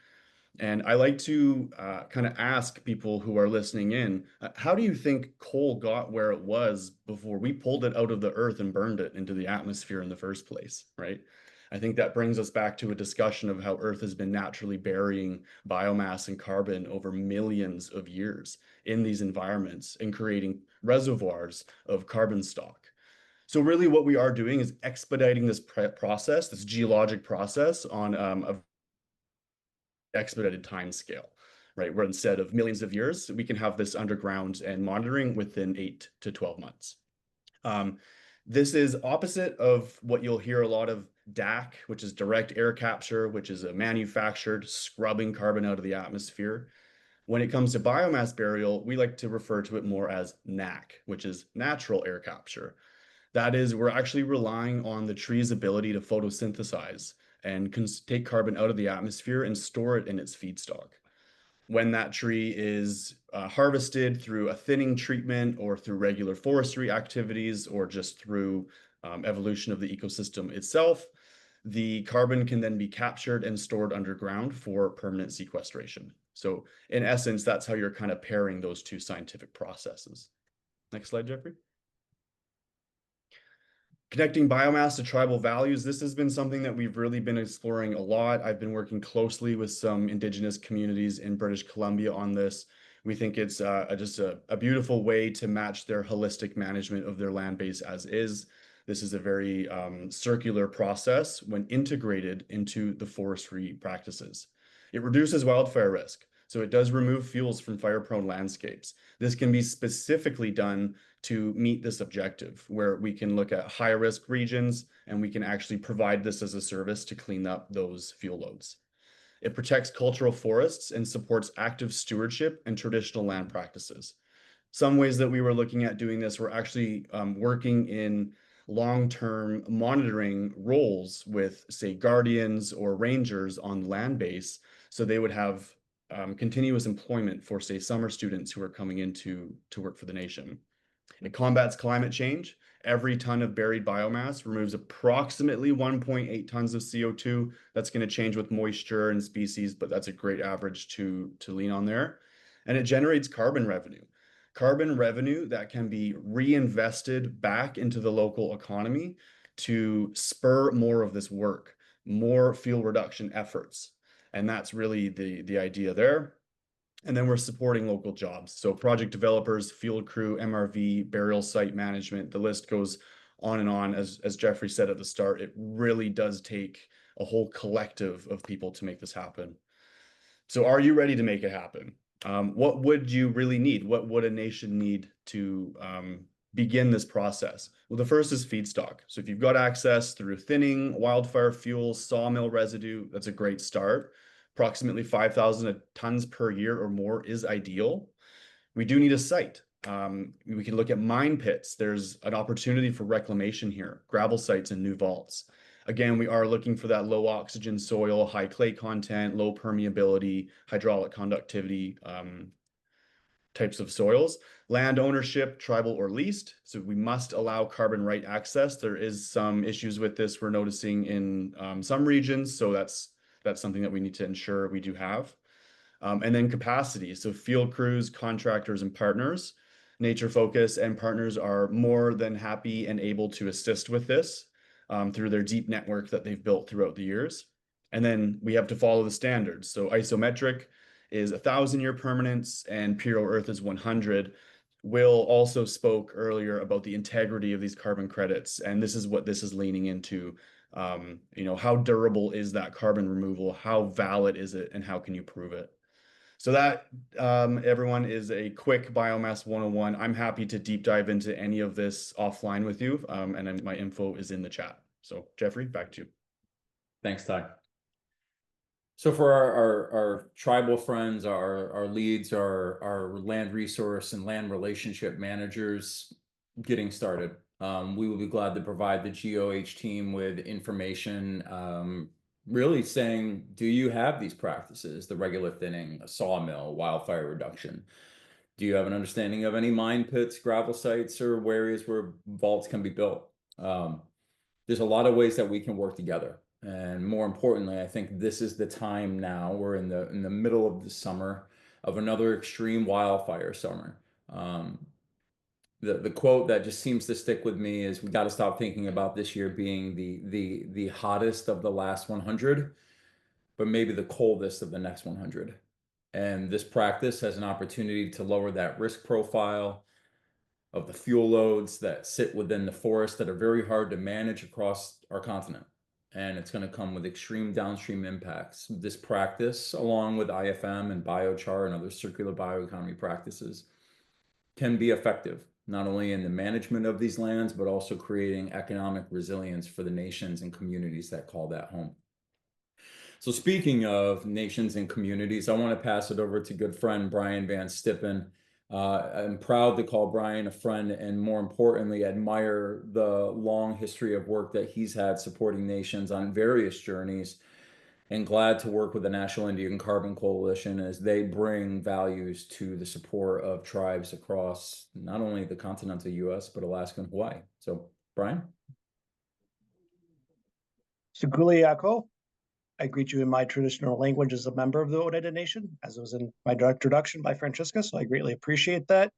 And I like to kind of ask people who are listening in, how do you think coal got where it was before we pulled it out of the earth and burned it into the atmosphere in the first place, right? I think that brings us back to a discussion of how Earth has been naturally burying biomass and carbon over millions of years in these environments and creating reservoirs of carbon stock. So really what we are doing is expediting this process, this geologic process on a expedited time scale, right? Where instead of millions of years, we can have this underground and monitoring within 8 to 12 months. This is opposite of what you'll hear a lot of DAC, which is direct air capture, which is a manufactured scrubbing carbon out of the atmosphere. When it comes to biomass burial, we like to refer to it more as NAC, which is natural air capture. That is, we're actually relying on the tree's ability to photosynthesize and take carbon out of the atmosphere and store it in its feedstock. When that tree is harvested through a thinning treatment or through regular forestry activities or just through evolution of the ecosystem itself, the carbon can then be captured and stored underground for permanent sequestration. So in essence, that's how you're kind of pairing those two scientific processes. Next slide, Jeffrey. Connecting biomass to tribal values. This has been something that we've really been exploring a lot. I've been working closely with some Indigenous communities in British Columbia on this. We think it's just a beautiful way to match their holistic management of their land base as is. This is a very circular process when integrated into the forestry practices. It reduces wildfire risk. So it does remove fuels from fire-prone landscapes. This can be specifically done to meet this objective, where we can look at high-risk regions and we can actually provide this as a service to clean up those fuel loads. It protects cultural forests and supports active stewardship and traditional land practices. Some ways that we were looking at doing this were actually working in long-term monitoring roles with, say, guardians or rangers on land base, so they would have continuous employment for, say, summer students who are coming in to work for the nation. It combats climate change. Every ton of buried biomass removes approximately 1.8 tons of CO2. That's going to change with moisture and species, but that's a great average to lean on there. And it generates carbon revenue. Carbon revenue that can be reinvested back into the local economy to spur more of this work, more fuel reduction efforts. And that's really the idea there. And then we're supporting local jobs. So project developers, field crew, MRV, burial site management, the list goes on and on. As Jeffrey said at the start, it really does take a whole collective of people to make this happen. So are you ready to make it happen? What would you really need? What would a nation need to begin this process? Well, the first is feedstock. So if you've got access through thinning, wildfire fuel, sawmill residue, that's a great start. Approximately 5,000 tons per year or more is ideal. We do need a site. We can look at mine pits. There's an opportunity for reclamation here, gravel sites and new vaults. Again, we are looking for that low oxygen soil, high clay content, low permeability, hydraulic conductivity types of soils. Land ownership, tribal or leased. So we must allow carbon right access. There is some issues with this we're noticing in some regions. So that's something that we need to ensure we do have. And then capacity. So field crews, contractors, and partners. Nature Focus and partners are more than happy and able to assist with this through their deep network that they've built throughout the years. And then we have to follow the standards. So isometric is 1,000-year permanence and Puro Earth is 100. Will also spoke earlier about the integrity of these carbon credits. And this is what this is leaning into. How durable is that carbon removal? How valid is it? And how can you prove it? So that, everyone, is a quick Biomass 101. I'm happy to deep dive into any of this offline with you. And then my info is in the chat. So Jeffrey, back to you. Thanks, Ty. So for our tribal friends, our leads, our land resource and land relationship managers getting started, we will be glad to provide the GOH team with information, really saying, do you have these practices, the regular thinning, a sawmill, wildfire reduction? Do you have an understanding of any mine pits, gravel sites, or areas where vaults can be built? There's a lot of ways that we can work together. And more importantly, I think this is the time now. We're in the middle of the summer of another extreme wildfire summer. The quote that just seems to stick with me is, we got to stop thinking about this year being the hottest of the last 100, but maybe the coldest of the next 100. And this practice has an opportunity to lower that risk profile of the fuel loads that sit within the forest that are very hard to manage across our continent. And it's going to come with extreme downstream impacts. This practice, along with IFM and biochar and other circular bioeconomy practices, can be effective, not only in the management of these lands, but also creating economic resilience for the nations and communities that call that home. So speaking of nations and communities, I want to pass it over to good friend Brian Van Stippen. I'm proud to call Brian a friend, and more importantly, admire the long history of work that he's had supporting nations on various journeys, and glad to work with the National Indian Carbon Coalition as they bring values to the support of tribes across not only the continental US, but Alaska and Hawaii. So, Brian? Sukuliako. I greet you in my traditional language as a member of the Oneida Nation, as it was in my introduction by Francesca, so I greatly appreciate that.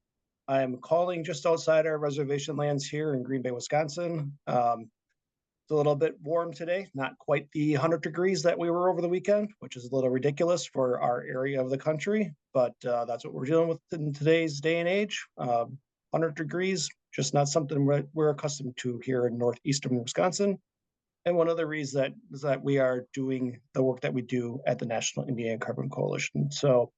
I'm calling just outside our reservation lands here in Green Bay, Wisconsin. It's a little bit warm today, not quite the 100 degrees that we were over the weekend, which is a little ridiculous for our area of the country, but that's what we're dealing with in today's day and age. 100 degrees, just not something we're accustomed to here in northeastern Wisconsin. And one of the reasons is that we are doing the work that we do at the National Indian Carbon Coalition. So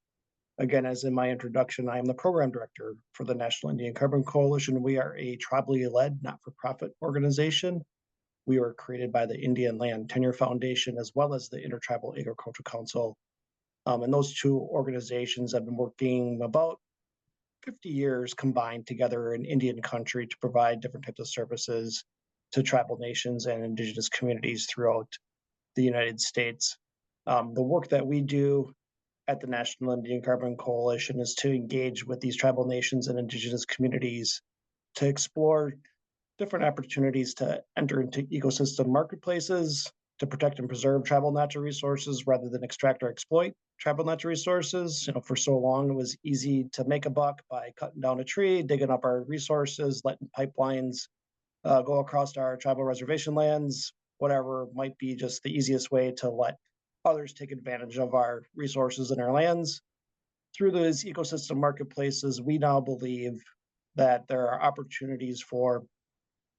again, as in my introduction, I am the program director for the National Indian Carbon Coalition. We are a tribally led, not-for-profit organization. We were created by the Indian Land Tenure Foundation, as well as the Intertribal Agricultural Council. And those two organizations have been working about 50 years combined together in Indian country to provide different types of services to tribal nations and indigenous communities throughout the United States. The work that we do at the National Indian Carbon Coalition is to engage with these tribal nations and indigenous communities to explore different opportunities to enter into ecosystem marketplaces, to protect and preserve tribal natural resources rather than extract or exploit tribal natural resources. You know, for so long, it was easy to make a buck by cutting down a tree, digging up our resources, letting pipelines go across our tribal reservation lands, whatever might be just the easiest way to let others take advantage of our resources and our lands. Through those ecosystem marketplaces, we now believe that there are opportunities for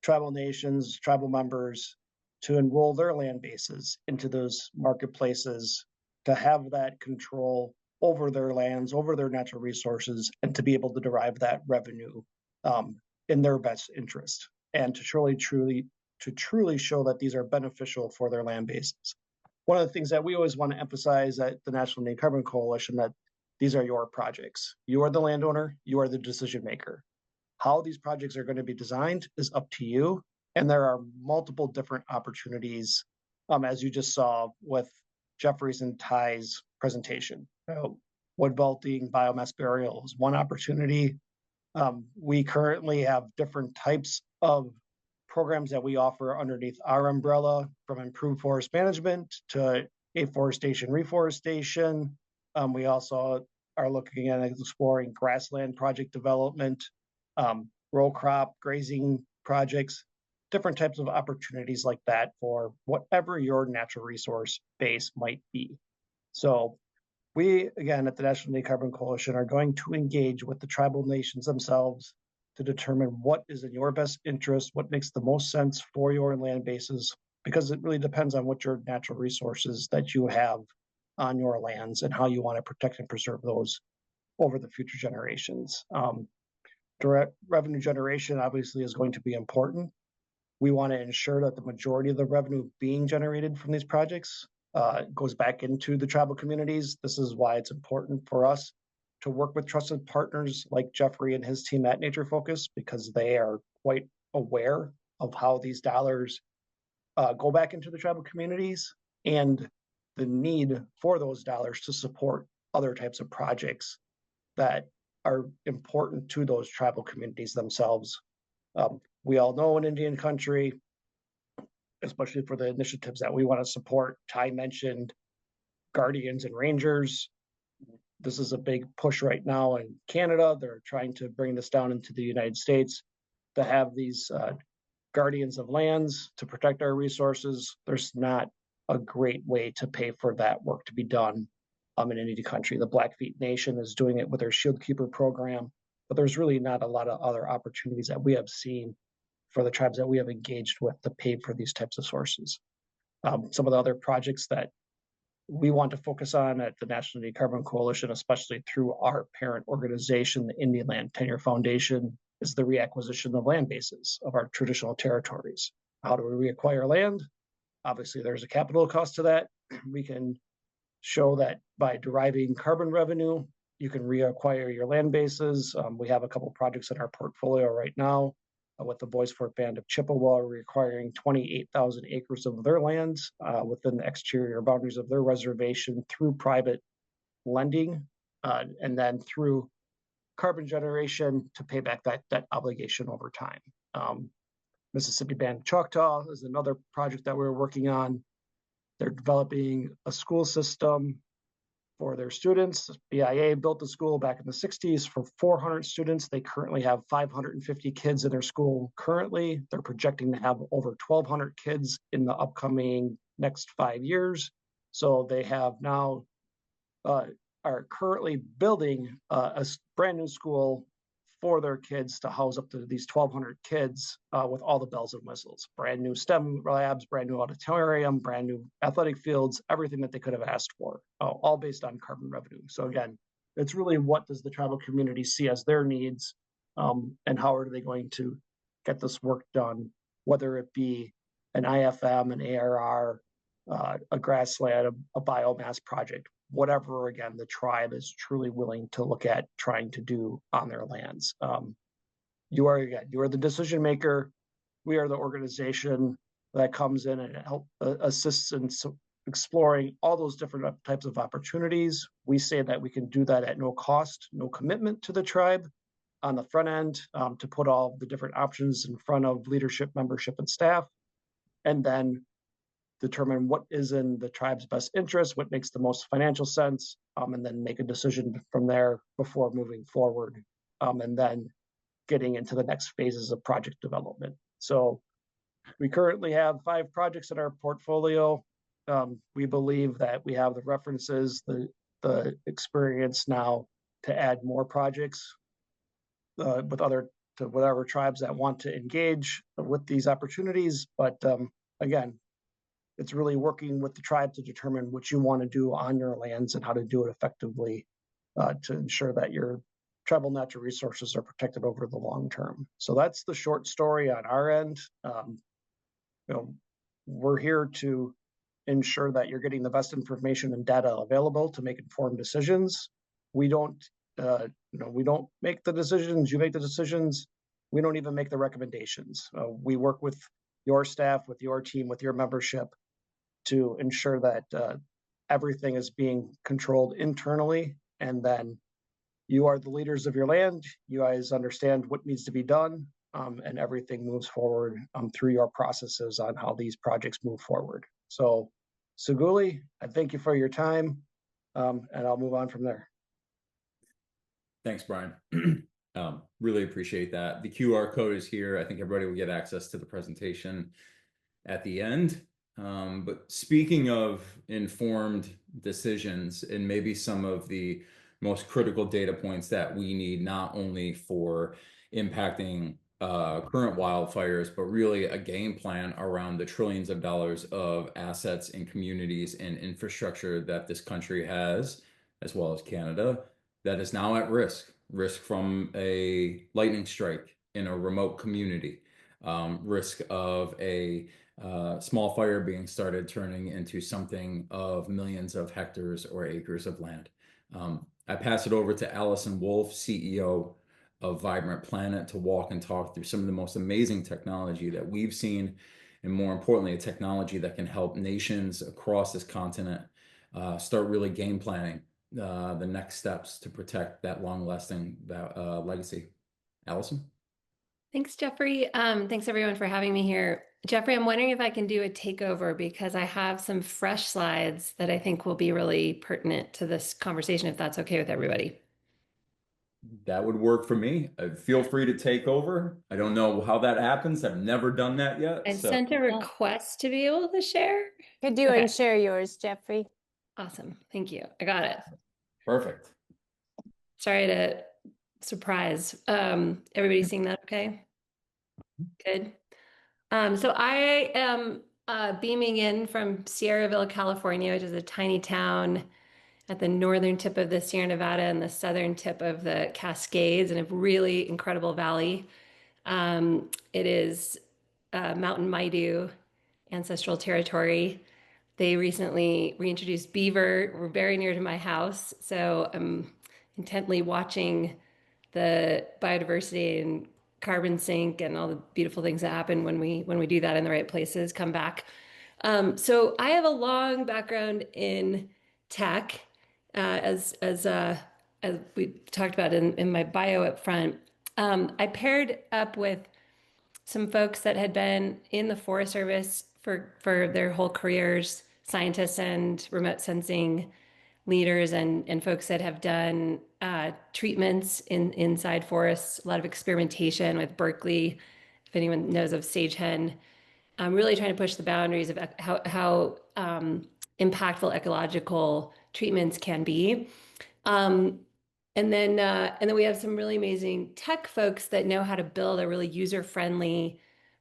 tribal nations, tribal members to enroll their land bases into those marketplaces, to have that control over their lands, over their natural resources, and to be able to derive that revenue in their best interest, and to truly show that these are beneficial for their land bases. One of the things that we always want to emphasize at the National Indian Carbon Coalition, that these are your projects. You are the landowner, you are the decision maker. How these projects are going to be designed is up to you. And there are multiple different opportunities, as you just saw with Jeffrey's and Ty's presentation. Wood belting, biomass burial is one opportunity. We currently have different types of programs that we offer underneath our umbrella, from improved forest management to afforestation, reforestation. We also are looking at exploring grassland project development, row crop grazing projects, different types of opportunities like that for whatever your natural resource base might be. So we, again, at the National Indian Carbon Coalition, are going to engage with the tribal nations themselves to determine what is in your best interest, what makes the most sense for your land bases, because it really depends on what your natural resources that you have on your lands and how you want to protect and preserve those over the future generations. Direct revenue generation obviously is going to be important. We want to ensure that the majority of the revenue being generated from these projects goes back into the tribal communities. This is why it's important for us to work with trusted partners like Jeffrey and his team at Nature Focus, because they are quite aware of how these dollars go back into the tribal communities and the need for those dollars to support other types of projects that are important to those tribal communities themselves. We all know in Indian country, especially for the initiatives that we want to support, Ty mentioned guardians and rangers. This is a big push right now in Canada. They're trying to bring this down into the United States to have these guardians of lands to protect our resources. There's not a great way to pay for that work to be done in any country. The Blackfeet Nation is doing it with their Shield Keeper program, but there's really not a lot of other opportunities that we have seen for the tribes that we have engaged with to pay for these types of sources. Some of the other projects that we want to focus on at the National Indian Carbon Coalition, especially through our parent organization, the Indian Land Tenure Foundation, is the reacquisition of land bases of our traditional territories. How do we reacquire land? Obviously, there's a capital cost to that. We can show that by deriving carbon revenue, you can reacquire your land bases. We have a couple projects in our portfolio right now with the Boys Fort Band of Chippewa requiring 28,000 acres of their lands within the exterior boundaries of their reservation through private lending and then through carbon generation to pay back that obligation over time. Mississippi Band of Choctaw is another project that we're working on. They're developing a school system for their students. BIA built the school back in the 60s for 400 students. They currently have 550 kids in their school currently. They're projecting to have over 1,200 kids in the upcoming next 5 years. So they have now, are currently building a brand new school for their kids to house up to these 1,200 kids with all the bells and whistles. Brand new STEM labs, brand new auditorium, brand new athletic fields, everything that they could have asked for, all based on carbon revenue. So again, it's really what does the tribal community see as their needs and how are they going to get this work done, whether it be an IFM, an ARR, a grassland, a biomass project, whatever, again, the tribe is truly willing to look at trying to do on their lands. You are the decision maker. we are the organization that comes in and assists in exploring all those different types of opportunities. We say that we can do that at no cost, no commitment to the tribe on the front end, to put all the different options in front of leadership, membership, and staff, and then determine what is in the tribe's best interest, what makes the most financial sense, and then make a decision from there before moving forward, and then getting into the next phases of project development. So we currently have 5 projects in our portfolio. We believe that we have the references, the experience now to add more projects with whatever tribes that want to engage with these opportunities. But again, it's really working with the tribe to determine what you want to do on your lands and how to do it effectively to ensure that your tribal natural resources are protected over the long term. So that's the short story on our end. We're here to ensure that you're getting the best information and data available to make informed decisions. We don't make the decisions, you make the decisions. We don't even make the recommendations. We work with your staff, with your team, with your membership to ensure that everything is being controlled internally, and then you are the leaders of your land. You guys understand what needs to be done, and everything moves forward through your processes on how these projects move forward. So, Suguli, I thank you for your time, and I'll move on from there. Thanks, Brian. Really appreciate that. The QR code is here. I think everybody will get access to the presentation at the end. But speaking of informed decisions and maybe some of the most critical data points that we need, not only for impacting current wildfires, but really a game plan around the trillions of dollars of assets and communities and infrastructure that this country has, as well as Canada, that is now at risk from a lightning strike in a remote community, risk of a small fire being started turning into something of millions of hectares or acres of land. I pass it over to Allison Wolf, CEO of Vibrant Planet, to walk and talk through some of the most amazing technology that we've seen, and more importantly, a technology that can help nations across this continent start really game planning the next steps to protect that long-lasting legacy. Allison? Thanks, Jeffrey. Thanks everyone for having me here. Jeffrey, I'm wondering if I can do a takeover because I have some fresh slides that I think will be really pertinent to this conversation, if that's okay with everybody. That would work for me. Feel free to take over. I don't know how that happens. I've never done that yet. I sent a request to be able to share. Could you unshare yours, Jeffrey? Awesome. Thank you. I got it. Perfect. Sorry to surprise. Everybody seeing that okay? Good. So I am beaming in from Sierraville, California, which is a tiny town at the northern tip of the Sierra Nevada and the southern tip of the Cascades, in a really incredible valley. It is Mountain Maidu ancestral territory. They recently reintroduced beaver. We're very near to my house, so I'm intently watching the biodiversity and carbon sink and all the beautiful things that happen when we do that in the right places come back. So I have a long background in tech, as we talked about in my bio up front. I paired up with some folks that had been in the Forest Service for their whole careers, scientists and remote sensing leaders and folks that have done treatments inside forests, a lot of experimentation with Berkeley, if anyone knows of Sage Hen. I'm really trying to push the boundaries of how impactful ecological treatments can be. And then we have some really amazing tech folks that know how to build a really user-friendly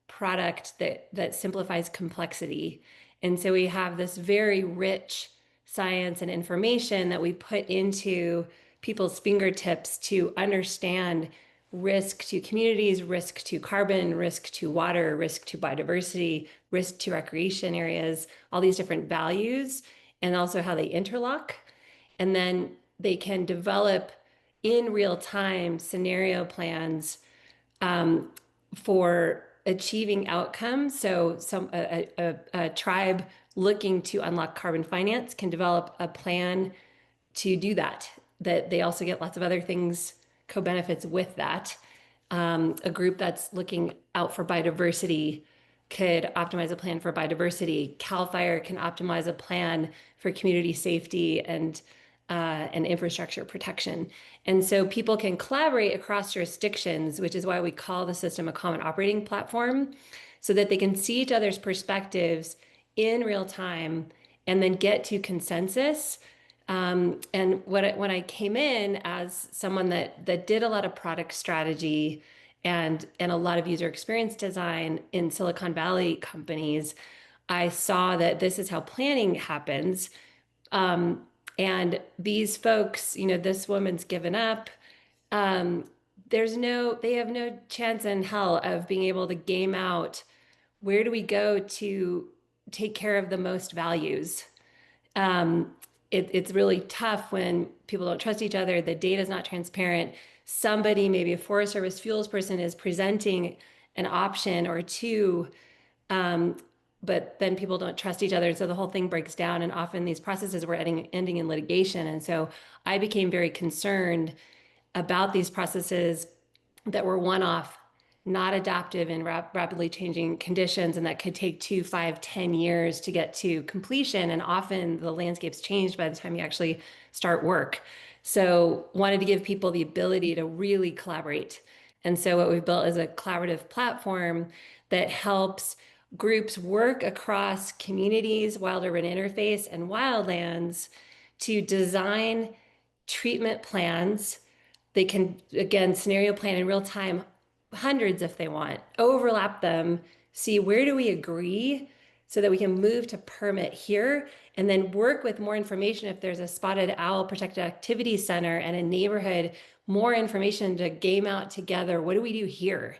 product that simplifies complexity. And so we have this very rich science and information that we put into people's fingertips to understand risk to communities, risk to carbon, risk to water, risk to biodiversity, risk to recreation areas, all these different values, and also how they interlock. And then they can develop in real time scenario plans for achieving outcomes. So a tribe looking to unlock carbon finance can develop a plan to do that. That they also get lots of other things, co-benefits with that. A group that's looking out for biodiversity could optimize a plan for biodiversity. CAL FIRE can optimize a plan for community safety and infrastructure protection. And so people can collaborate across jurisdictions, which is why we call the system a common operating platform, so that they can see each other's perspectives in real time and then get to consensus. And when I came in as someone that did a lot of product strategy and a lot of user experience design in Silicon Valley companies, I saw that this is how planning happens. And these folks, this woman's given up. They have no chance in hell of being able to game out where do we go to take care of the most values. It's really tough when people don't trust each other. The data is not transparent. Somebody, maybe a Forest Service fuels person, is presenting an option or two, but then people don't trust each other. So the whole thing breaks down. And often these processes were ending in litigation. And so I became very concerned about these processes that were one-off, not adaptive in rapidly changing conditions, and that could take 2, 5, 10 years to get to completion. And often the landscape's changed by the time you actually start work. So wanted to give people the ability to really collaborate. And so what we've built is a collaborative platform that helps groups work across communities, wild-urban interface, and wildlands to design treatment plans. They can, again, scenario plan in real time, hundreds if they want, overlap them, see where do we agree so that we can move to permit here, and then work with more information if there's a spotted owl protected activity center and a neighborhood, more information to game out together. What do we do here?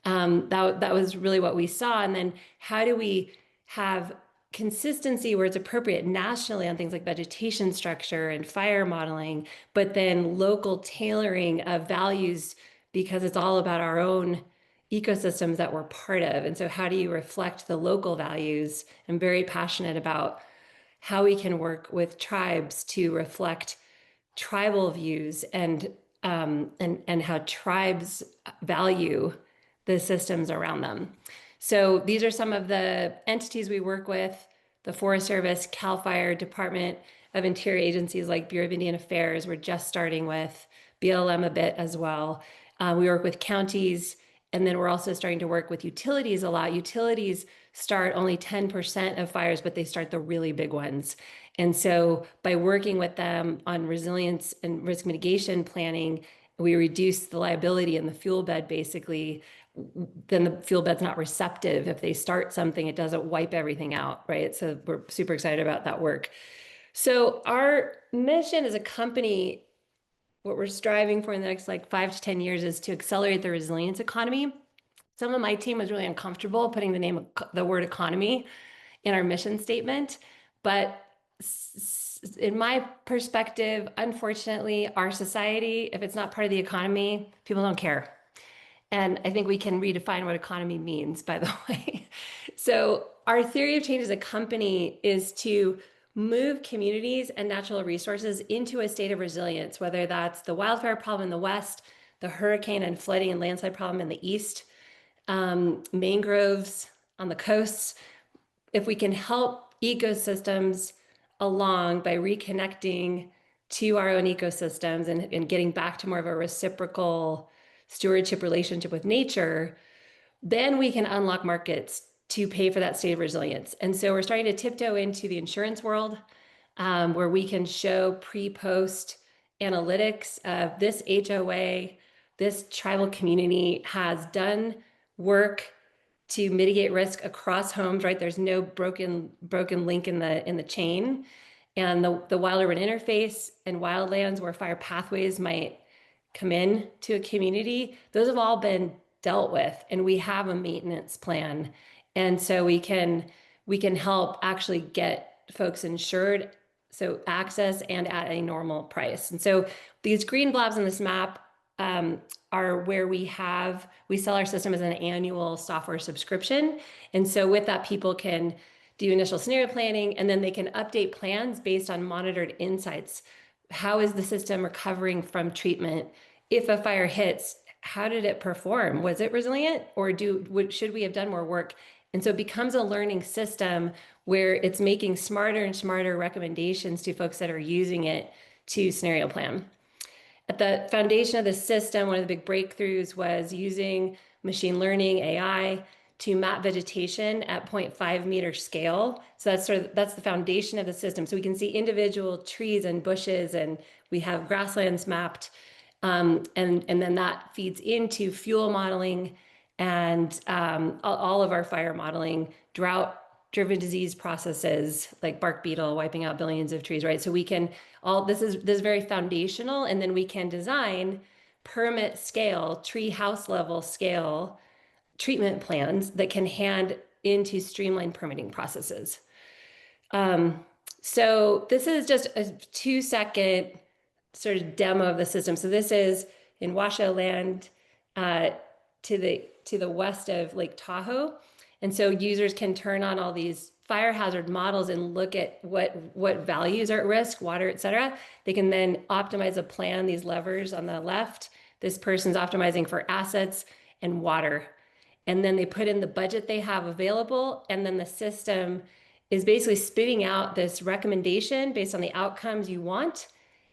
That was really what we saw. And then how do we have consistency where it's appropriate nationally on things like vegetation structure and fire modeling, but then local tailoring of values, because it's all about our own ecosystems that we're part of. And so how do you reflect the local values? I'm very passionate about how we can work with tribes to reflect tribal views and how tribes value the systems around them. So these are some of the entities we work with: the Forest Service, CAL FIRE, Department of Interior agencies like Bureau of Indian Affairs. We're just starting with BLM a bit as well. We work with counties, and then we're also starting to work with utilities a lot. Utilities start only 10% of fires, but they start the really big ones. And so by working with them on resilience and risk mitigation planning, we reduce the liability in the fuel bed, basically. Then the fuel bed's not receptive. If they start something, it doesn't wipe everything out, right? So we're super excited about that work. So our mission as a company, what we're striving for in the next 5 to 10 years, is to accelerate the resilience economy. Some of my team was really uncomfortable putting the word economy in our mission statement, but in my perspective, unfortunately, our society, if it's not part of the economy, people don't care. And I think we can redefine what economy means, by the way. So our theory of change as a company is to move communities and natural resources into a state of resilience, whether that's the wildfire problem in the West, the hurricane and flooding and landslide problem in the East, mangroves on the coasts. If we can help ecosystems along by reconnecting to our own ecosystems and getting back to more of a reciprocal stewardship relationship with nature, then we can unlock markets to pay for that state of resilience. And so we're starting to tiptoe into the insurance world, where we can show pre-post analytics of this HOA, this tribal community has done work to mitigate risk across homes, right? There's no broken link in the chain. And the wild urban interface and wildlands where fire pathways might come in to a community, those have all been dealt with, and we have a maintenance plan. And so we can help actually get folks insured, so access and at a normal price. And so these green blobs on this map are where we sell our system as an annual software subscription. And so with that, people can do initial scenario planning, and then they can update plans based on monitored insights. How is the system recovering from treatment? If a fire hits, how did it perform? Was it resilient, or should we have done more work? And so it becomes a learning system where it's making smarter and smarter recommendations to folks that are using it to scenario plan. At the foundation of the system, one of the big breakthroughs was using machine learning, AI, to map vegetation at 0.5 meter scale. So that's the foundation of the system. So we can see individual trees and bushes, and we have grasslands mapped. And then that feeds into fuel modeling and all of our fire modeling, drought-driven disease processes like bark beetle wiping out billions of trees, right? So we can this is very foundational, and then we can design permit scale, tree house level scale treatment plans that can hand into streamlined permitting processes. So this is just a 2-second sort of demo of the system. So this is in Washoe land to the west of Lake Tahoe. And so users can turn on all these fire hazard models and look at what values are at risk, water, et cetera. They can then optimize a plan, these levers on the left. This person's optimizing for assets and water. And then they put in the budget they have available, and then the system is basically spitting out this recommendation based on the outcomes you want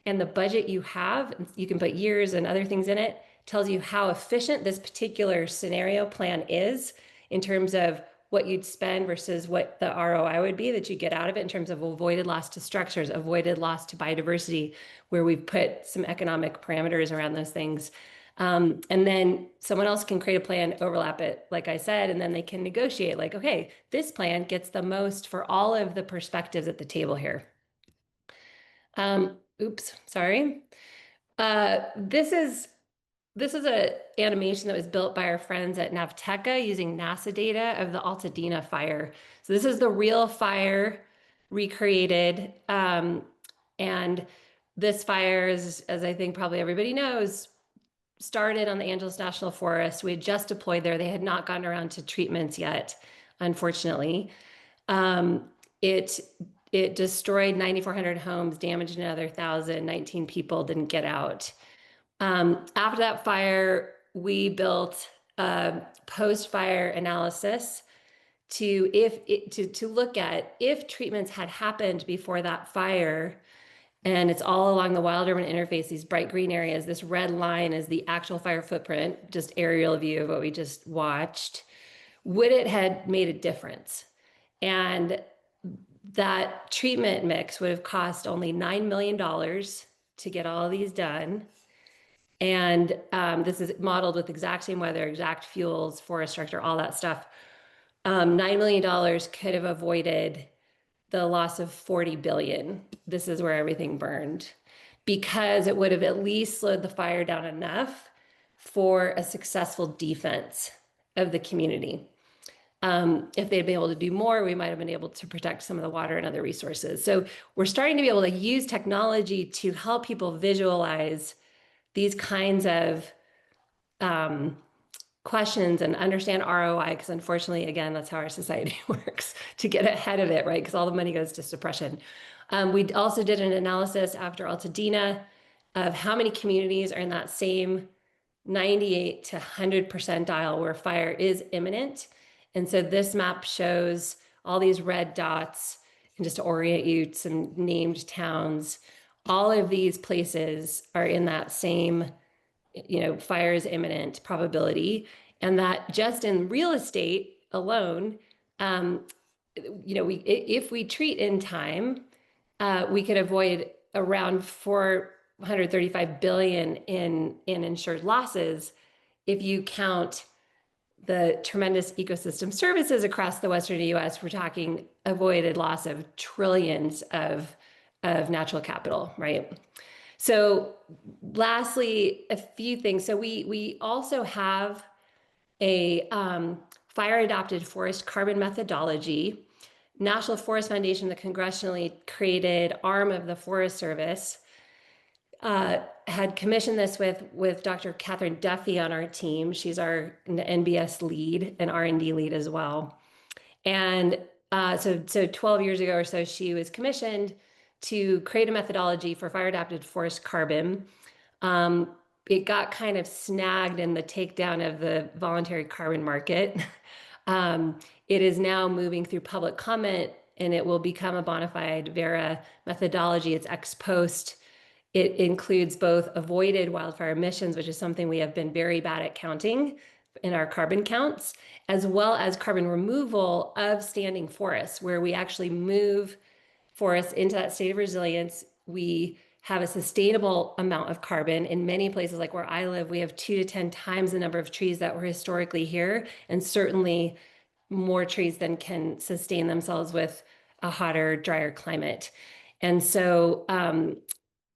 and the budget you have. You can put years and other things in it. Tells you how efficient this particular scenario plan is in terms of what you'd spend versus what the ROI would be that you get out of it in terms of avoided loss to structures, avoided loss to biodiversity, where we've put some economic parameters around those things. And then someone else can create a plan, overlap it, like I said, and then they can negotiate like, okay, this plan gets the most for all of the perspectives at the table here. Oops, sorry. This is an animation that was built by our friends at Navteca using NASA data of the Altadena fire. So this is the real fire recreated. And this fire is, as I think probably everybody knows, started on the Angeles National Forest. We had just deployed there. They had not gotten around to treatments yet, unfortunately. It destroyed 9,400 homes, damaged another 1,000, 19 people didn't get out. After that fire, we built a post-fire analysis to look at if treatments had happened before that fire, and it's all along the wild urban interface, these bright green areas. This red line is the actual fire footprint, just aerial view of what we just watched. Would it have made a difference? And that treatment mix would have cost only $9 million to get all of these done. And this is modeled with exact same weather, exact fuels, forest structure, all that stuff. $9 million could have avoided the loss of 40 billion. This is where everything burned, because it would have at least slowed the fire down enough for a successful defense of the community. If they'd been able to do more, we might have been able to protect some of the water and other resources. So we're starting to be able to use technology to help people visualize these kinds of questions and understand ROI, because unfortunately, again, that's how our society works, to get ahead of it, right? Because all the money goes to suppression. We also did an analysis after Altadena of how many communities are in that same 98 to 100 percentile where fire is imminent. And so this map shows all these red dots, and just to orient you, some named towns. All of these places are in that same, fire is imminent probability. And that just in real estate alone, if we treat in time, we could avoid around 435 billion in insured losses if you count the tremendous ecosystem services across the Western US. We're talking avoided loss of trillions of natural capital, right? So lastly, a few things. So we also have a fire adapted forest carbon methodology. National Forest Foundation, the congressionally created arm of the Forest Service, had commissioned this with Dr. Catherine Duffy on our team. She's our NBS lead and R&D lead as well. And so 12 years ago or so, she was commissioned to create a methodology for fire adapted forest carbon. It got kind of snagged in the takedown of the voluntary carbon market. It is now moving through public comment, and it will become a bona fide Vera methodology. It's ex post. It includes both avoided wildfire emissions, which is something we have been very bad at counting in our carbon counts, as well as carbon removal of standing forests, where we actually move forests into that state of resilience. We have a sustainable amount of carbon. In many places, like where I live, we have 2 to 10 times the number of trees that were historically here, and certainly more trees than can sustain themselves with a hotter, drier climate. And so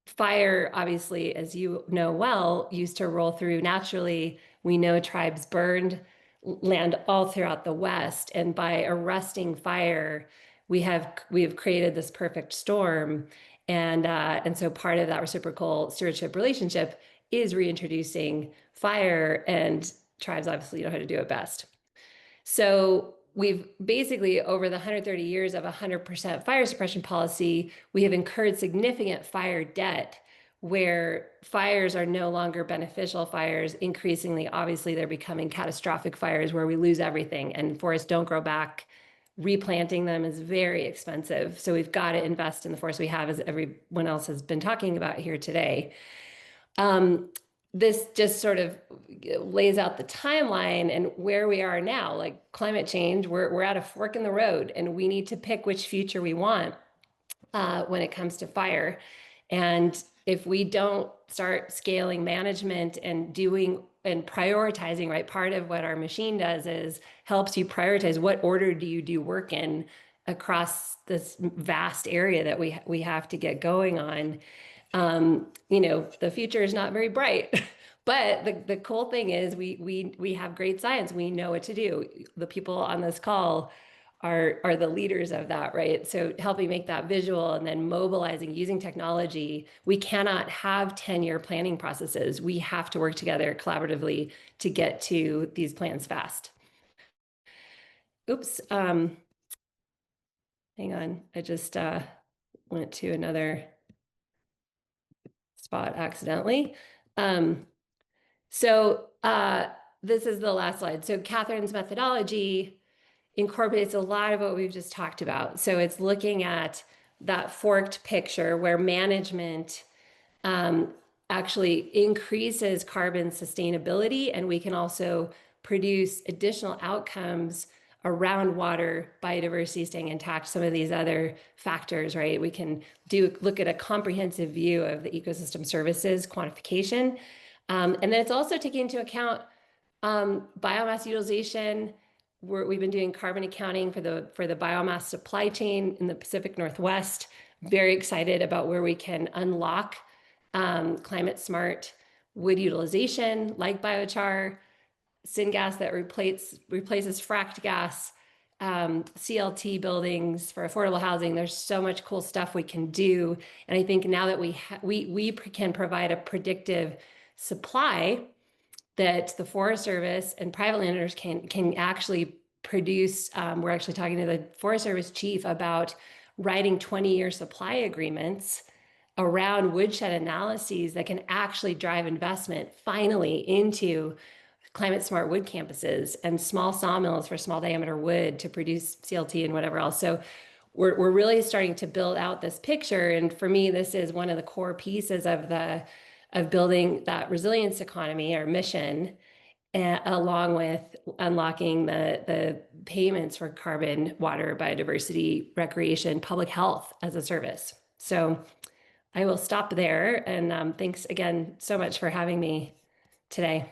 fire, obviously, as you know well, used to roll through naturally. We know tribes burned land all throughout the West, and by arresting fire, we have created this perfect storm. And so part of that reciprocal stewardship relationship is reintroducing fire, and tribes obviously know how to do it best. So we've basically, over the 130 years of 100% fire suppression policy, we have incurred significant fire debt, where fires are no longer beneficial fires. Increasingly, obviously, they're becoming catastrophic fires where we lose everything and forests don't grow back. Replanting them is very expensive. So we've got to invest in the forests we have, as everyone else has been talking about here today. This just sort of lays out the timeline and where we are now. Like climate change, we're at a fork in the road, and we need to pick which future we want when it comes to fire. And if we don't start scaling management and doing and prioritizing, right, part of what our machine does is helps you prioritize what order do you do work in across this vast area that we have to get going on. You know, the future is not very bright, but the cool thing is we have great science. We know what to do. The people on this call are the leaders of that, right? So helping make that visual and then mobilizing using technology. We cannot have 10-year planning processes. We have to work together collaboratively to get to these plans fast. Oops. Hang on. I just went to another spot accidentally. So this is the last slide. So Catherine's methodology incorporates a lot of what we've just talked about. So it's looking at that forked picture where management actually increases carbon sustainability, and we can also produce additional outcomes around water, biodiversity staying intact, some of these other factors, right? We can look at a comprehensive view of the ecosystem services quantification. And then it's also taking into account biomass utilization. We've been doing carbon accounting for the biomass supply chain in the Pacific Northwest. Very excited about where we can unlock climate smart wood utilization, like biochar, syngas that replaces fracked gas, CLT buildings for affordable housing. There's so much cool stuff we can do. And I think now that we can provide a predictive supply that the Forest Service and private landowners can actually produce. We're actually talking to the Forest Service chief about writing 20-year supply agreements around woodshed analyses that can actually drive investment finally into climate smart wood campuses and small sawmills for small diameter wood to produce CLT and whatever else. So we're really starting to build out this picture. And for me, this is one of the core pieces of building that resilience economy, our mission, along with unlocking the payments for carbon, water, biodiversity, recreation, public health as a service. So I will stop there. And thanks again so much for having me today.